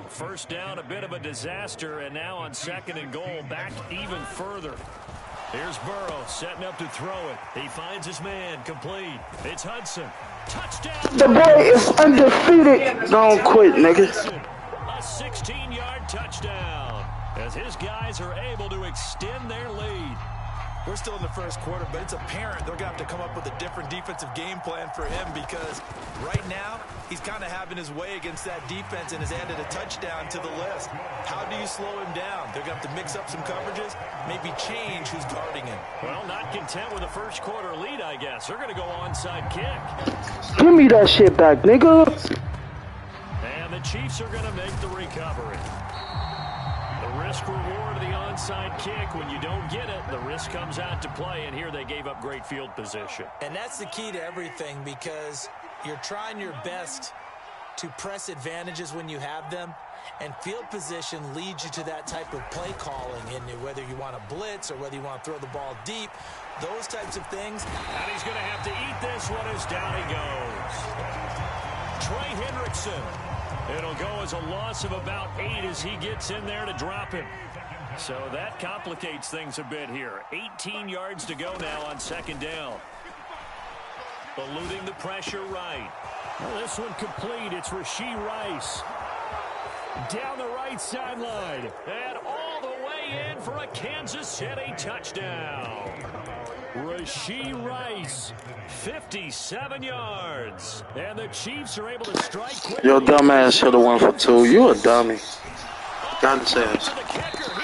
First down, a bit of a disaster, and now on 2nd and goal, back even further. Here's Burrow setting up to throw it. He finds his man complete. It's Hudson. Touchdown. The boy is undefeated. Don't quit, nigga. A 16-yard touchdown as his guys are able to extend their lead. We're still in the first quarter, but it's apparent they're going to have to come up with a different defensive game plan for him because right now he's kind of having his way against that defense and has added a touchdown to the list. How do you slow him down? They're going to have to mix up some coverages, maybe change who's guarding him. Well, not content with a first quarter lead, I guess. They're going to go onside kick. Give me that shit back, nigga. And the Chiefs are going to make the recovery. The risk-reward of the onside kick, when you don't get it, the risk comes out to play, and here they gave up great field position. And that's the key to everything because you're trying your best to press advantages when you have them, and field position leads you to that type of play calling, and whether you want to blitz or whether you want to throw the ball deep, those types of things. And he's going to have to eat this one as down he goes. Trey Hendrickson. It'll go as a loss of about 8 as he gets in there to drop him. So that complicates things a bit here. 18 yards to go now on second down. Eluding the pressure right. Well, this one complete. It's Rashee Rice. Down the right sideline. And all the way in for a Kansas City touchdown. Rashee Rice, 57 yards. And the Chiefs are able to strike quickly. Your dumbass should have went for 2. You a dummy. God says.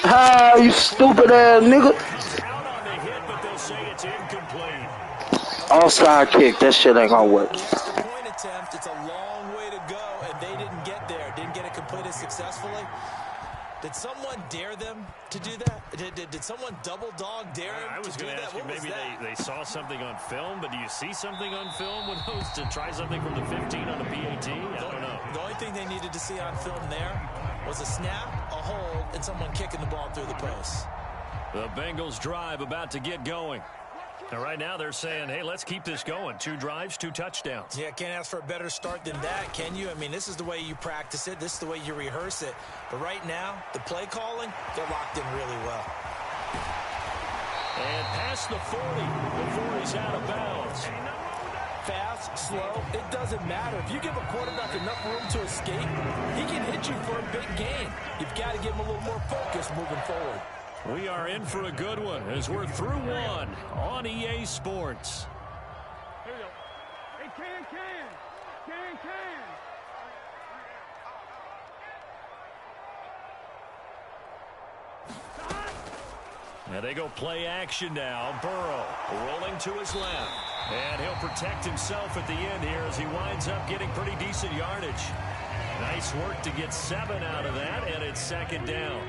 Ah, you stupid ass nigga. Out on the hit, but they'll say it's incomplete. Offside kick. That shit ain't gonna work. Point attempt, it's a long way to go, and they didn't get there. Didn't get it completed successfully. Did someone dare them to do that? Did someone double dog dare them I was to do going to that? ask you, maybe they saw something on film, but do you see something on film with those to try something from the 15 on a PAT? I don't know. The only thing they needed to see on film there was a snap, a hold, and someone kicking the ball through the post. The Bengals drive about to get going. And right now they're saying, hey, let's keep this going. 2 drives, 2 touchdowns. Yeah, can't ask for a better start than that, can you? I mean, this is the way you practice it. This is the way you rehearse it. But right now, the play calling, they're locked in really well. And past the 40 before he's out of bounds. Fast, slow, it doesn't matter. If you give a quarterback enough room to escape, he can hit you for a big gain. You've got to give him a little more focus moving forward. We are in for a good one as we're through one on EA Sports. Here we go. Hey, Can. And they go play action now. Burrow rolling to his left. And he'll protect himself at the end here as he winds up getting pretty decent yardage. Nice work to get 7 out of that, and it's second down.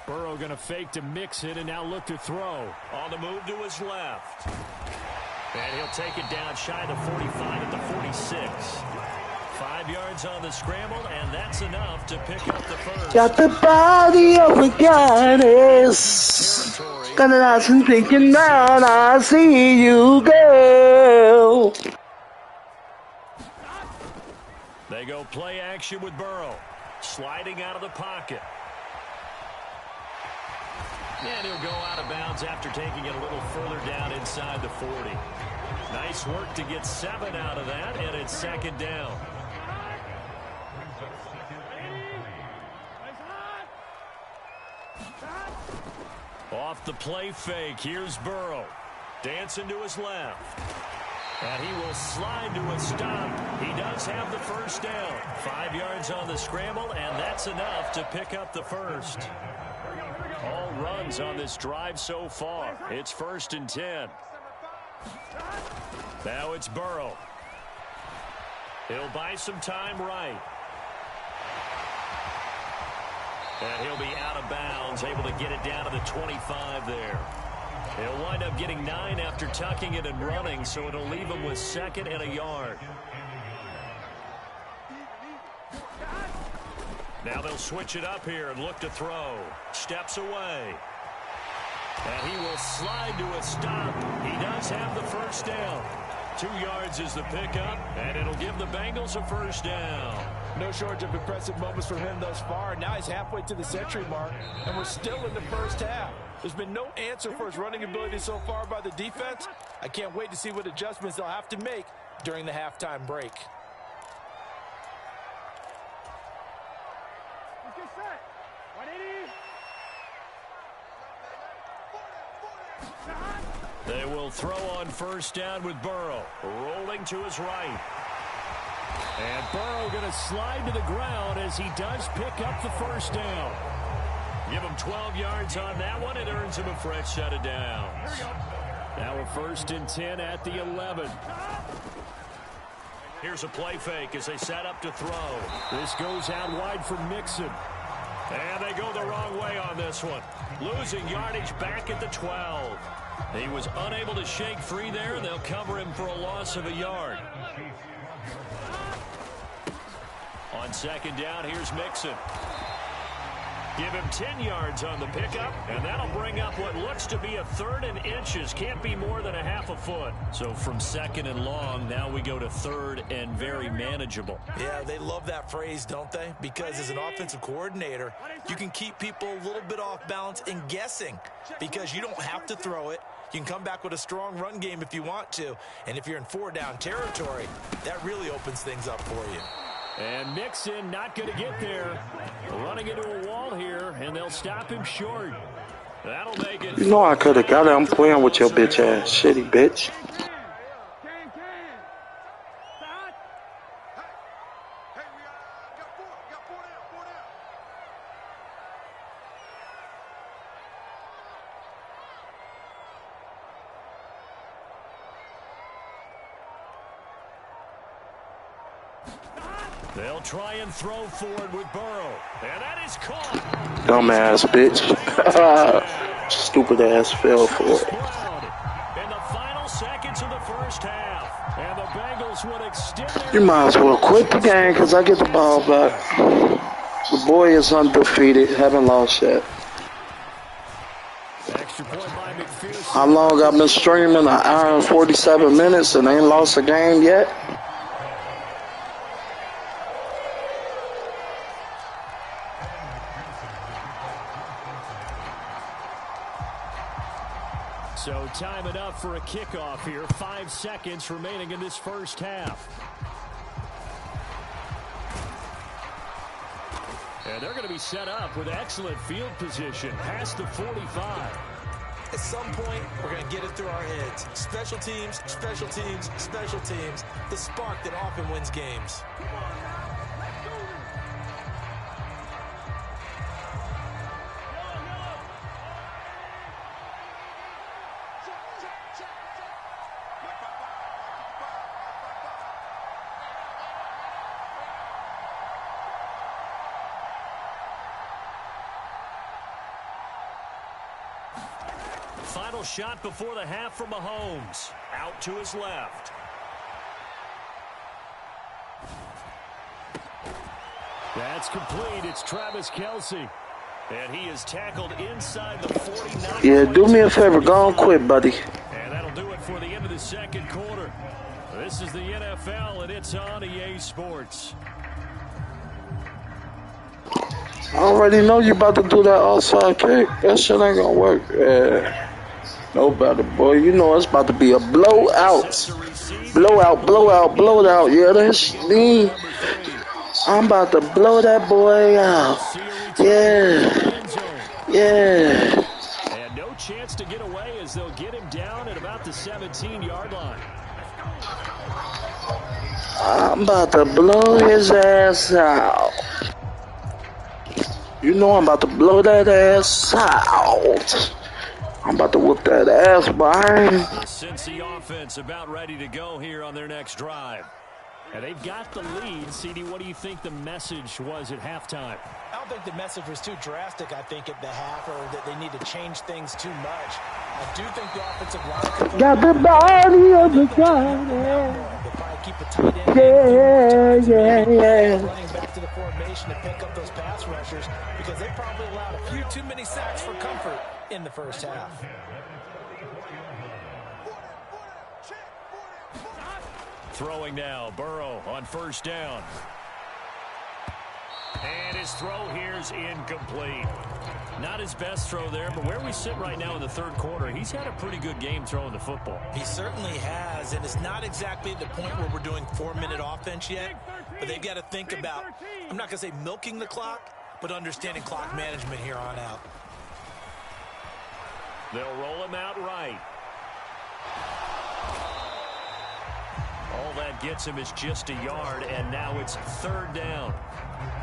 Burrow going to fake to mix it and now look to throw. On the move to his left. And he'll take it down shy of the 45 at the 46. 5 yards on the scramble, and that's enough to pick up the first. Got the body of a goddess. Got an eyes and thinking round, I see you, girl. They go play action with Burrow. Sliding out of the pocket. And he'll go out of bounds after taking it a little further down inside the 40. Nice work to get 7 out of that, and it's second down. Off the play fake, here's Burrow. Dancing to his left. And he will slide to a stop. He does have the first down. 5 yards on the scramble, and that's enough to pick up the first. All runs on this drive so far. It's 1st and 10. Now it's Burrow. He'll buy some time right. And he'll be out of bounds, able to get it down to the 25 there. He'll wind up getting 9 after tucking it and running, so it'll leave him with 2nd and a yard. Now they'll switch it up here and look to throw. Steps away. And he will slide to a stop. He does have the first down. 2 yards is the pickup, and it'll give the Bengals a first down. No shortage of impressive moments from him thus far. Now he's halfway to the century mark, and we're still in the first half. There's been no answer for his running ability so far by the defense. I can't wait to see what adjustments they'll have to make during the halftime break. They will throw on first down with Burrow, rolling to his right. And Burrow going to slide to the ground as he does pick up the first down. Give him 12 yards on that one. It earns him a fresh set of downs. Now a 1st and 10 at the 11. Here's a play fake as they set up to throw. This goes out wide for Mixon. And they go the wrong way on this one. Losing yardage back at the 12. He was unable to shake free there. They'll cover him for a loss of a yard. On 2nd down, here's Mixon. Give him 10 yards on the pickup, and that'll bring up what looks to be a 3rd and inches. Can't be more than a half a foot. So from 2nd and long, now we go to 3rd and very manageable. Yeah, they love that phrase, don't they? Because as an offensive coordinator, you can keep people a little bit off balance and guessing because you don't have to throw it. You can come back with a strong run game if you want to. And if you're in 4-down territory, that really opens things up for you. And Mixon not going to get there. Running into a wall here, and they'll stop him short. That'll make it. You know I could have got it. I'm playing with your bitch ass. Shitty bitch. They'll try and throw forward with Burrow. And that is caught. Dumbass bitch. Stupid ass fell for it. In the final seconds of the first half. And the Bengals would extend their... You might as well quit the game because I get the ball back. The boy is undefeated. Haven't lost yet. Extra point by McPherson. How long I've been streaming? An hour and 47 minutes and ain't lost a game yet? So time enough for a kickoff here. 5 seconds remaining in this first half. And they're going to be set up with excellent field position past the 45. At some point, we're going to get it through our heads. Special teams, special teams, special teams. The spark that often wins games. Final shot before the half from Mahomes. Out to his left. That's complete. It's Travis Kelce. And he is tackled inside the 49. Yeah, do me a favor. Go on quick, buddy. And that'll do it for the end of the second quarter. This is the NFL, and it's on EA Sports. I already know you about to do that outside kick. That shit ain't gonna work. Yeah. Nobody, boy. You know it's about to be a blowout. Blowout, blowout, blowout. Yeah, that's me. I'm about to blow that boy out. Yeah. Yeah. And no chance to get away as they'll get him down at about the 17-yard line. I'm about to blow his ass out. You know I'm about to blow that ass out. I'm about to whoop that ass, boy. The Cincy offense about ready to go here on their next drive. And they've got the lead. CD, what do you think the message was at halftime? I don't think the message was too drastic, I think, at the half, or that they need to change things too much. I do think the offensive line... Got the body of the guy. They'll probably keep a tight end. Yeah. Running back to the formation to pick up those pass rushers because they probably allowed a few too many sacks for comfort in the first half. Throwing now, Burrow on first down. And his throw here's incomplete. Not his best throw there, but where we sit right now in the third quarter, he's had a pretty good game throwing the football. He certainly has, and it's not exactly the point where we're doing 4-minute offense yet, but they've got to think about, I'm not going to say milking the clock, but understanding clock management here on out. They'll roll him out right. All that gets him is just a yard, and now it's third down.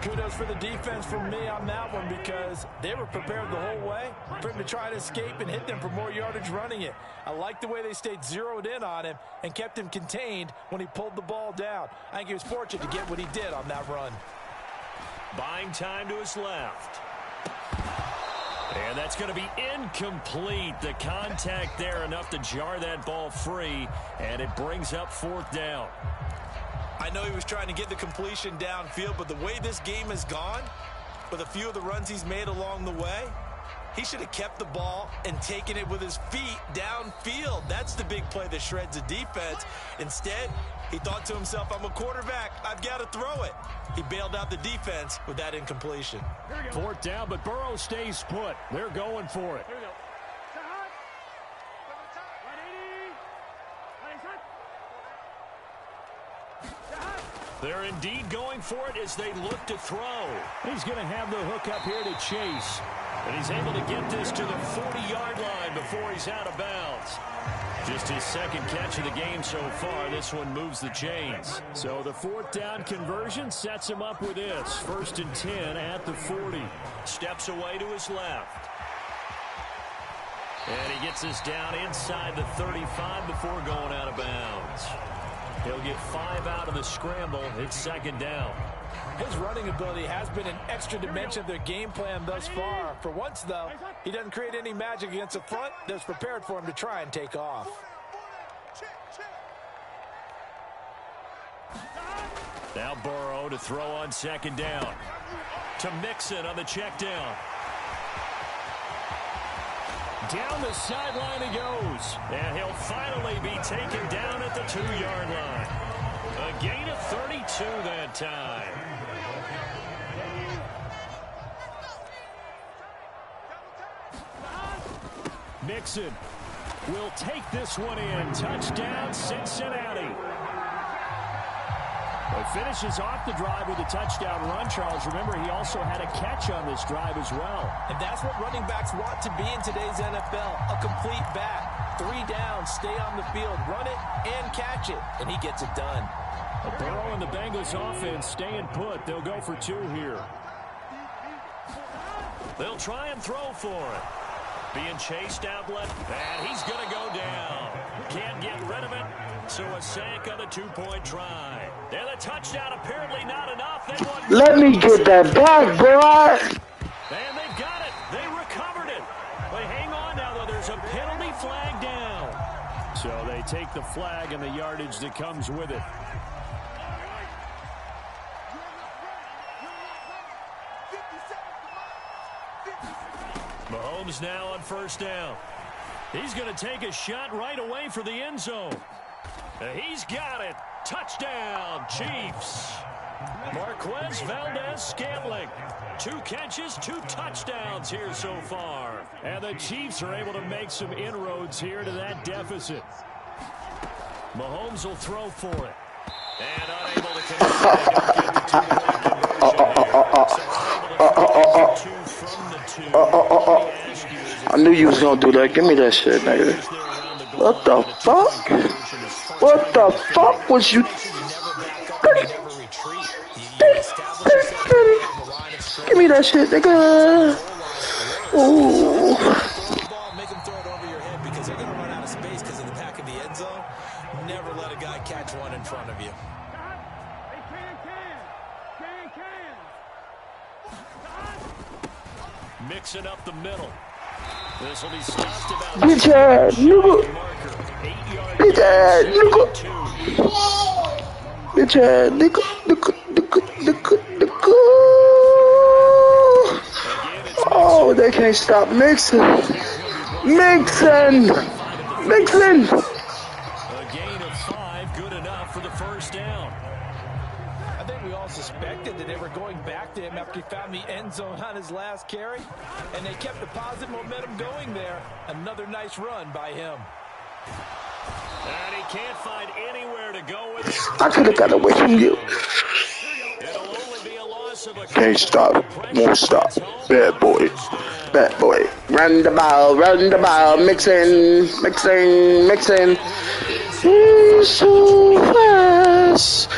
Kudos for the defense from me on that one because they were prepared the whole way for him to try to escape and hit them for more yardage running it. I like the way they stayed zeroed in on him and kept him contained when he pulled the ball down. I think he was fortunate to get what he did on that run. Buying time to his left. And that's going to be incomplete. The contact there enough to jar that ball free, and it brings up fourth down. I know he was trying to get the completion downfield, but the way this game has gone, with a few of the runs he's made along the way, he should have kept the ball and taken it with his feet downfield. That's the big play that shreds the defense. Instead, he thought to himself, I'm a quarterback. I've got to throw it. He bailed out the defense with that incompletion. Fourth down, but Burrow stays put. They're going for it. They're indeed going for it as they look to throw. He's going to have the hook up here to Chase. And he's able to get this to the 40-yard line before he's out of bounds. Just his second catch of the game so far. This one moves the chains. So the fourth down conversion sets him up with this. 1st and 10 at the 40. Steps away to his left. And he gets this down inside the 35 before going out of bounds. He'll get 5 out of the scramble. It's second down. His running ability has been an extra dimension of their game plan thus far. For once, though, he doesn't create any magic against the front that's prepared for him to try and take off. Now Burrow to throw on second down. To Mixon on the check down. Down the sideline he goes. And he'll finally be taken down at the 2-yard line. A gain of 32 that time. Mixon will take this one in. Touchdown, Cincinnati. He finishes off the drive with a touchdown run, Charles. Remember, he also had a catch on this drive as well. And that's what running backs want to be in today's NFL, a complete back. 3 downs, stay on the field, run it, and catch it. And he gets it done. Burrow and the Bengals offense staying put. They'll go for 2 here. They'll try and throw for it. Being chased out left, and he's going to go down. Can't get rid of it, so a sack on the 2-point try. And a touchdown apparently not enough. Let me get that back, bro. And they've got it. They recovered it. But hang on now, though. There's a penalty flag down. So they take the flag and the yardage that comes with it. Mahomes now on first down. He's going to take a shot right away for the end zone. He's got it. Touchdown, Chiefs. Marquez Valdez-Scantling. 2 catches, 2 touchdowns here so far. And the Chiefs are able to make some inroads here to that deficit. Mahomes will throw for it. And unable to connect. They don't get the 2-point conversion there. From the 2. I knew you was gonna do that. Give me that shit, nigga. What the fuck? What the fuck was you? Give me that shit, nigga. Ooh. Make them throw it over your head because they're going to run out of space because of the back of the end zone. Never let a guy catch one in front of you. Mixing up the middle. This will be stopped about Bitch ass nigga. Bitch ass nigga. Bitch ass nigga. Oh, they can't stop Mixon. Mixon. Mixon. A gain of 5, good enough for the first down. I think we all suspected that they were going back to him after He found the end zone on his last carry, and they kept the positive momentum going there. Another nice run by him. And he can't find anywhere to go with it. I could have got away from you. It'll only be a loss of a Can't stop, won't stop. Bad boy, bad boy. Run the ball, mixing. He's too fast.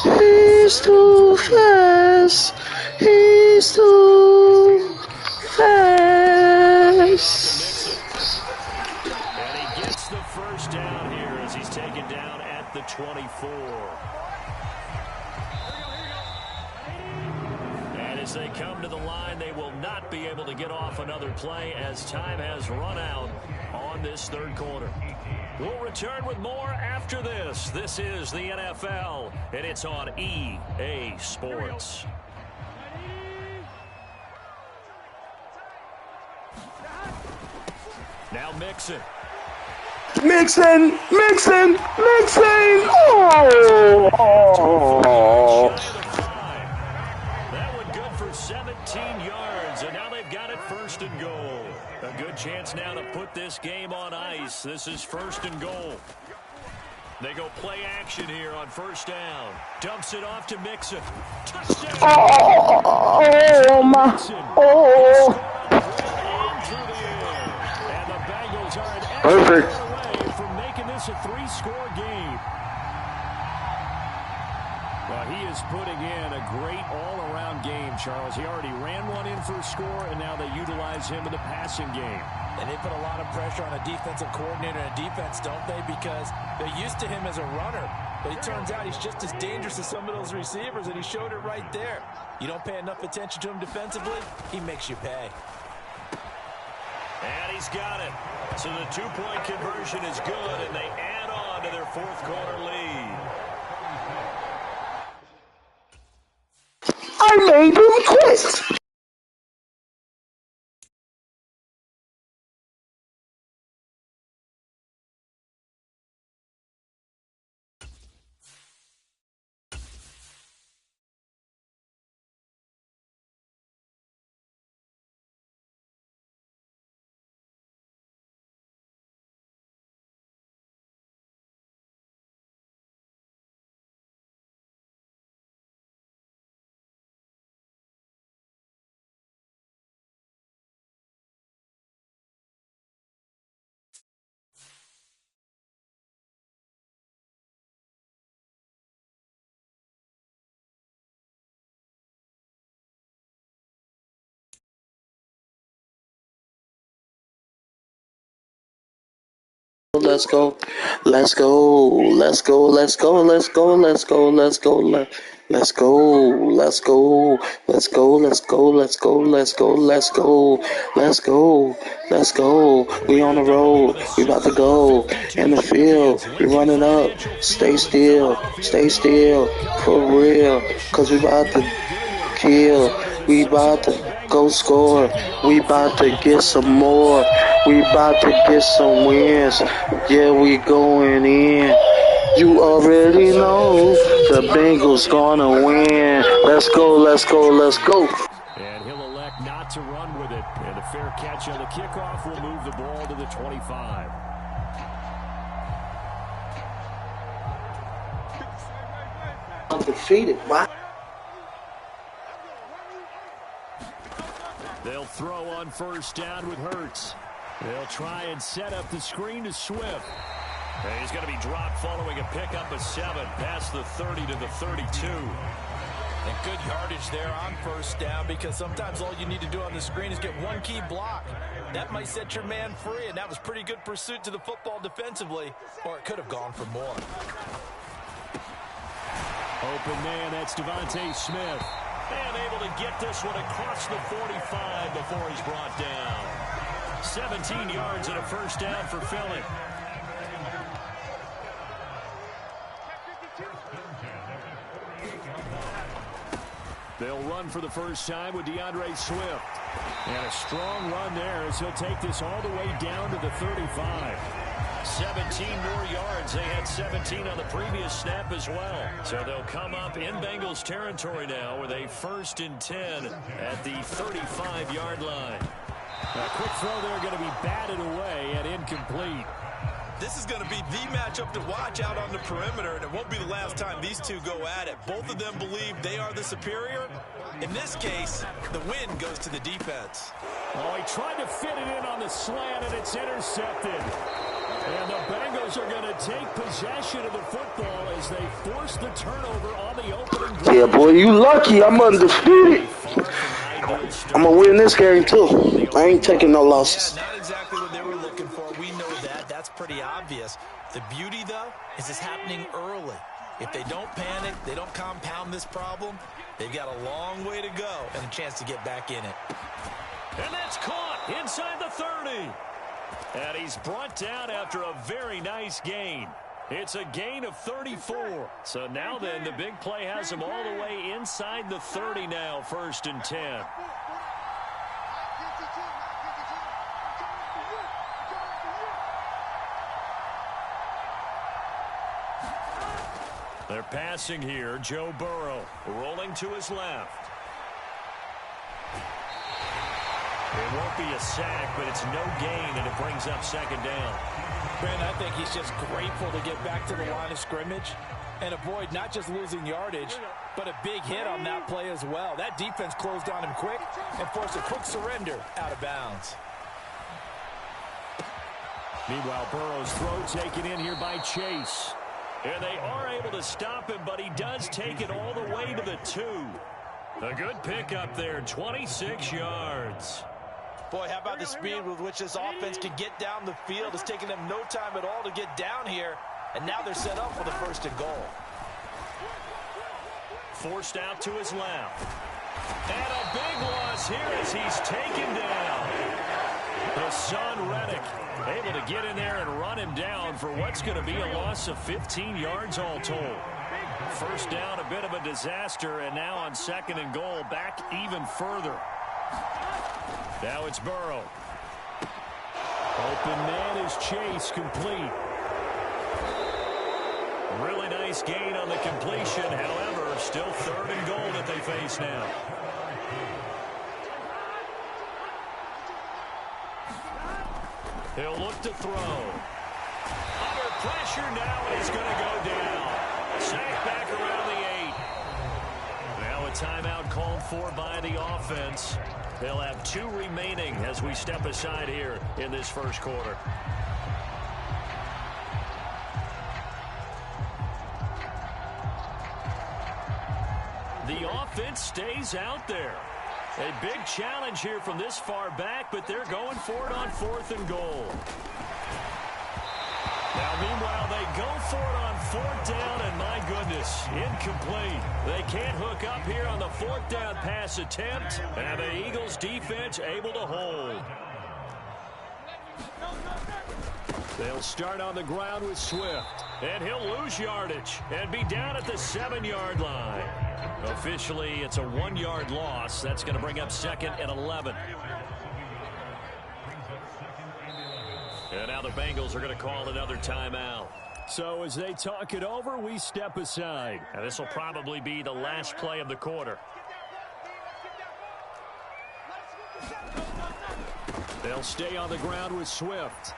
He's too fast. He's too fast. And he gets the first down here as he's taken down at the 24. And as they come to the line, they will not be able to get off another play as time has run out on this third quarter. We'll return with more after this. This is the NFL, and it's on EA Sports. Now Mixon. Mixing. Oh. That one good for 17 yards, and now they've got it first and goal. A good chance now to put this game on ice. This is first and goal. They go play action here on first down. Dumps it off to Mixon. Touchdown! Oh my! Oh! And the Bengals are an Perfect. extra away from making this a 3-score game. Well, he is putting in a great all-around game, Charles. He already ran one in for a score, and now they utilize him in the passing game. And they put a lot of pressure on a defensive coordinator and a defense, don't they? Because they're used to him as a runner. But it turns out he's just as dangerous as some of those receivers, and he showed it right there. You don't pay enough attention to him defensively, he makes you pay. And he's got it. So the two-point conversion is good, and they add on to their fourth quarter lead. I made him quit. Let's go. Let's go. Let's go. Let's go. Let's go. Let's go. Let's go. Let's go. Let's go. Let's go. Let's go. Let's go. Let's go. Let's go. Let's go. Let's go. We on the road. We about to go in the field. We running up. Stay still. Stay still. For real. Cause we about to kill. We about to go score. We about to get some more. We about to get some wins. Yeah, we going in. You already know the Bengals gonna win. Let's go, let's go, let's go. And he'll elect not to run with it. And a fair catch on the kickoff will move the ball to the 25. Undefeated, wow. They'll throw on first down with Hurts. They'll try and set up the screen to Swift. And he's going to be dropped following a pickup of 7 past the 30 to the 32. And good yardage there on first down, because sometimes all you need to do on the screen is get one key block. That might set your man free, and that was pretty good pursuit to the football defensively, or it could have gone for more. Open man, that's Devontae Smith. And able to get this one across the 45 before he's brought down. 17 yards and a first down for Philly. They'll run for the first time with DeAndre Swift. And a strong run there as he'll take this all the way down to the 35. 17 more yards. They had 17 on the previous snap as well. So they'll come up in Bengals territory now with a 1st and 10 at the 35-yard line. A quick throw there going to be batted away and incomplete. This is going to be the matchup to watch out on the perimeter, and it won't be the last time these two go at it. Both of them believe they are the superior. In this case, the win goes to the defense. Oh, he tried to fit it in on the slant, and it's intercepted. And the Bengals are going to take possession of the football as they force the turnover on the opening drive. Yeah, boy, you lucky. I'm undefeated. I'm going to win this game, too. I ain't taking no losses. Yeah, not exactly what they were looking for. We know that. That's pretty obvious. The beauty, though, is it's happening early. If they don't panic, they don't compound this problem, they've got a long way to go and a chance to get back in it. And that's caught inside the 30. And he's brought down after a very nice gain. It's a gain of 34. So now then, the big play has him all the way inside the 30 now, 1st and 10. They're passing here. Joe Burrow rolling to his left. It won't be a sack, but it's no gain, and it brings up 2nd down. Brandon, I think he's just grateful to get back to the line of scrimmage and avoid not just losing yardage, but a big hit on that play as well. That defense closed on him quick and forced a quick surrender out of bounds. Meanwhile, Burrow's throw taken in here by Chase. And they are able to stop him, but he does take it all the way to the 2. A good pickup there, 26 yards. Boy, how about the speed with which this offense can get down the field? It's taken them no time at all to get down here, and now they're set up for the 1st and goal. Forced out to his left. And a big loss here as he's taken down. Hassan Reddick able to get in there and run him down for what's going to be a loss of 15 yards all told. 1st down, a bit of a disaster, and now on 2nd and goal, back even further. Now it's Burrow. Open man is Chase, complete. Really nice gain on the completion. However, still 3rd and goal that they face now. He'll look to throw. Under pressure now, and he's going to go down. Sacked back around the 8. Now a timeout called for by the offense. They'll have 2 remaining as we step aside here in this 1st quarter. The offense stays out there. A big challenge here from this far back, but they're going for it on 4th and goal. Now, meanwhile, they go for it on 4th down, and my goodness, incomplete. They can't hook up here on the 4th down pass attempt, and the Eagles defense able to hold. They'll start on the ground with Swift, and he'll lose yardage and be down at the 7-yard line. Officially, it's a 1-yard loss. That's going to bring up 2nd and 11. And now the Bengals are going to call another timeout. So as they talk it over, we step aside. And this will probably be the last play of the quarter. They'll stay on the ground with Swift.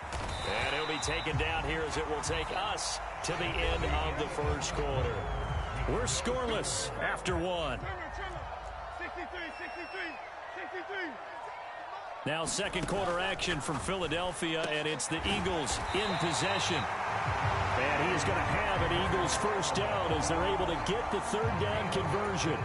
And he'll be taken down here as it will take us to the end of the 1st quarter. We're scoreless after 1. Now 2nd quarter action from Philadelphia, and it's the Eagles in possession. And he is going to have an Eagles 1st down as they're able to get the 3rd down conversion.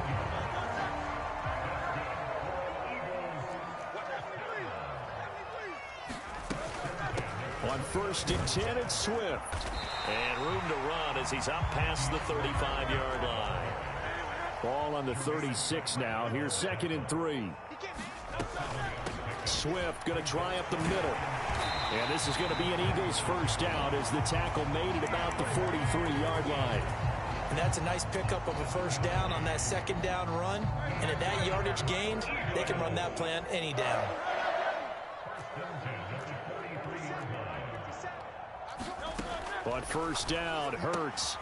On 1st and 10, it's Swift. And room to run as he's up past the 35-yard line. Ball on the 36 now. Here's 2nd and 3. Swift going to try up the middle. And this is going to be an Eagles 1st down as the tackle made it about the 43-yard line. And that's a nice pickup of a 1st down on that 2nd down run. And at that yardage gained, they can run that play on any down. But first down, Hurts.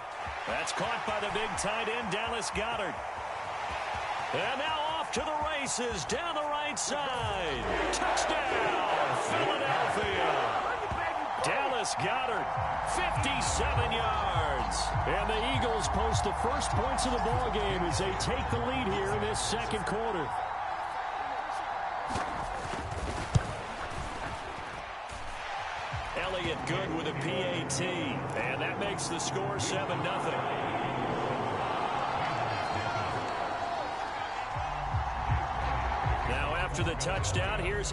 That's caught by the big tight end, Dallas Goedert. And now off to the races down the right side. Touchdown, Philadelphia. Dallas Goedert, 57 yards. And the Eagles post the first points of the ball game as they take the lead here in this second quarter. Elliott good with a PAT. And that makes the score 7-0. Now after the touchdown, here's